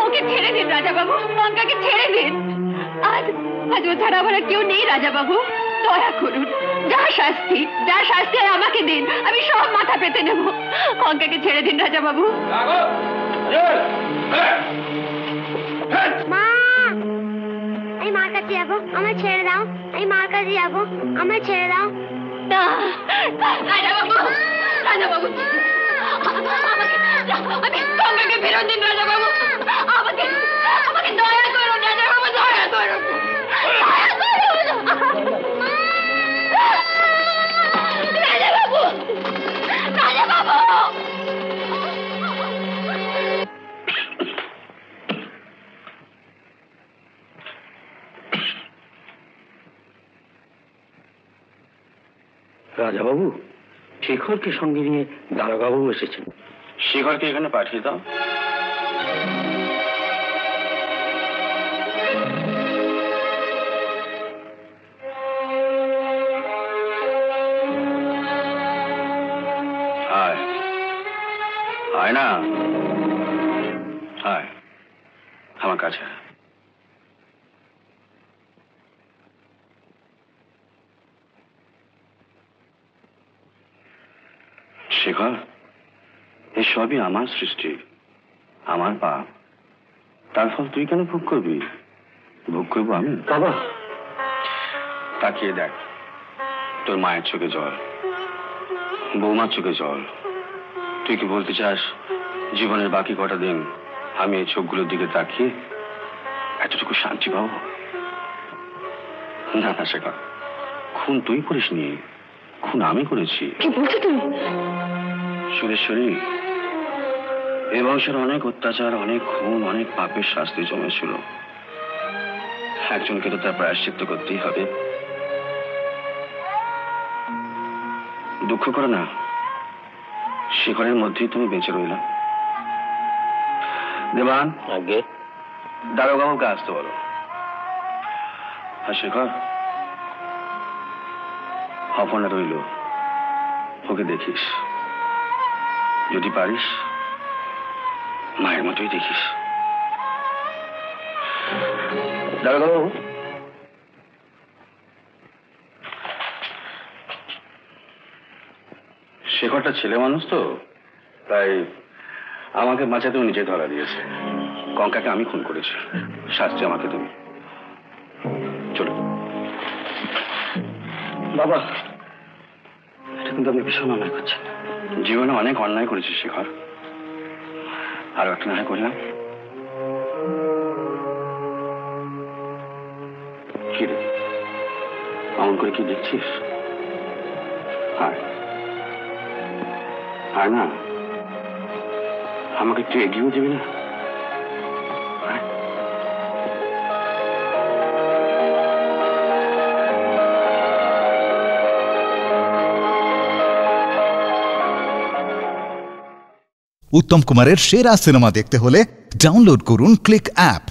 ওকে ছেড়ে দিন রাজাবাবু, লঙ্কাকে ছেড়ে দিন। আজ ও ছাড়া আমার কেউ নেই রাজাবাবু, দয়া করুন। যা শাস্তি আমাকে দিন, আমি সব মাথা পেতে নেব। লঙ্কাকে ছেড়ে দিন রাজাবাবু। মা, আমি মার কাছে যাবো, আমার ছেড়ে দাও। আমি মার কাছে যাবো, আমার ছেড়ে দাও। না রাজাবাবু, রাজাবাবু, আমি গঙ্গাকে ফেরত দিন রাজাবাবু। আমাকে দয়া করুন রাজাবাবু, দয়া করুন, দয়া করুন রাজাবাবু, রাজাবাবু। রাজাবাবু, শেখরকে সঙ্গে নিয়ে দারোগাবু এসেছেন। শেখরকে এখানে পাঠিয়ে দাও। আয় না, আয় আমার কাছে। শেখর, এই সবই আমার সৃষ্টি, আমার পাপ। তার ফল তুই কেন ভোগ করবি? ভোগ করবো আমি। বাবা, তাকিয়ে দেখ, তোর মায়ের চোখে জল, বৌমার চোখে জল। তুই কি বলতে চাস জীবনের বাকি কটা দিন আমি এই চোখগুলোর দিকে তাকিয়ে এতটুকু শান্তি পাবো? না না শেখর, খুন তুই করিসনি, খুন আমি করেছি। কি বলছো তুমি? সুরেশ্বরী, এ বংশের অনেক অত্যাচার, অনেক খুন, অনেক পাপের শাস্তি জমেছিল। একজনকে তো তার প্রায়শ্চিত্ত করতেই হবে। দুঃখ করো না, শেখরের মধ্যেই তুমি বেঁচে রইলা। দেবান, আগে দারোগাবুকে আসতে বলো। আর শেখর, অপর্ণা রইল, ওকে দেখিস, যদি পারিস মায়ের মতোই দেখিস। দারোগাবু, শেখরটা ছেলে মানুষ তো, তাই আমাকে বাঁচাতেও নিজে ধরা দিয়েছে। কঙ্কাকে আমি খুন করেছি, শাস্তি আমাকে তুমি। চলো। বাবা, এটা কিন্তু আপনি ভীষণ অন্যায় করছেন। জীবনে অনেক অন্যায় করেছি শেখর, আর একটা না করলাম। কি রে, এমন করে কি দেখছিস? আয় আয় না, আমাকে একটু এগিয়েও দিবি না? উত্তম কুমারের সেরা সিনেমা দেখতে হলে ডাউনলোড করুন ক্লিক অ্যাপ।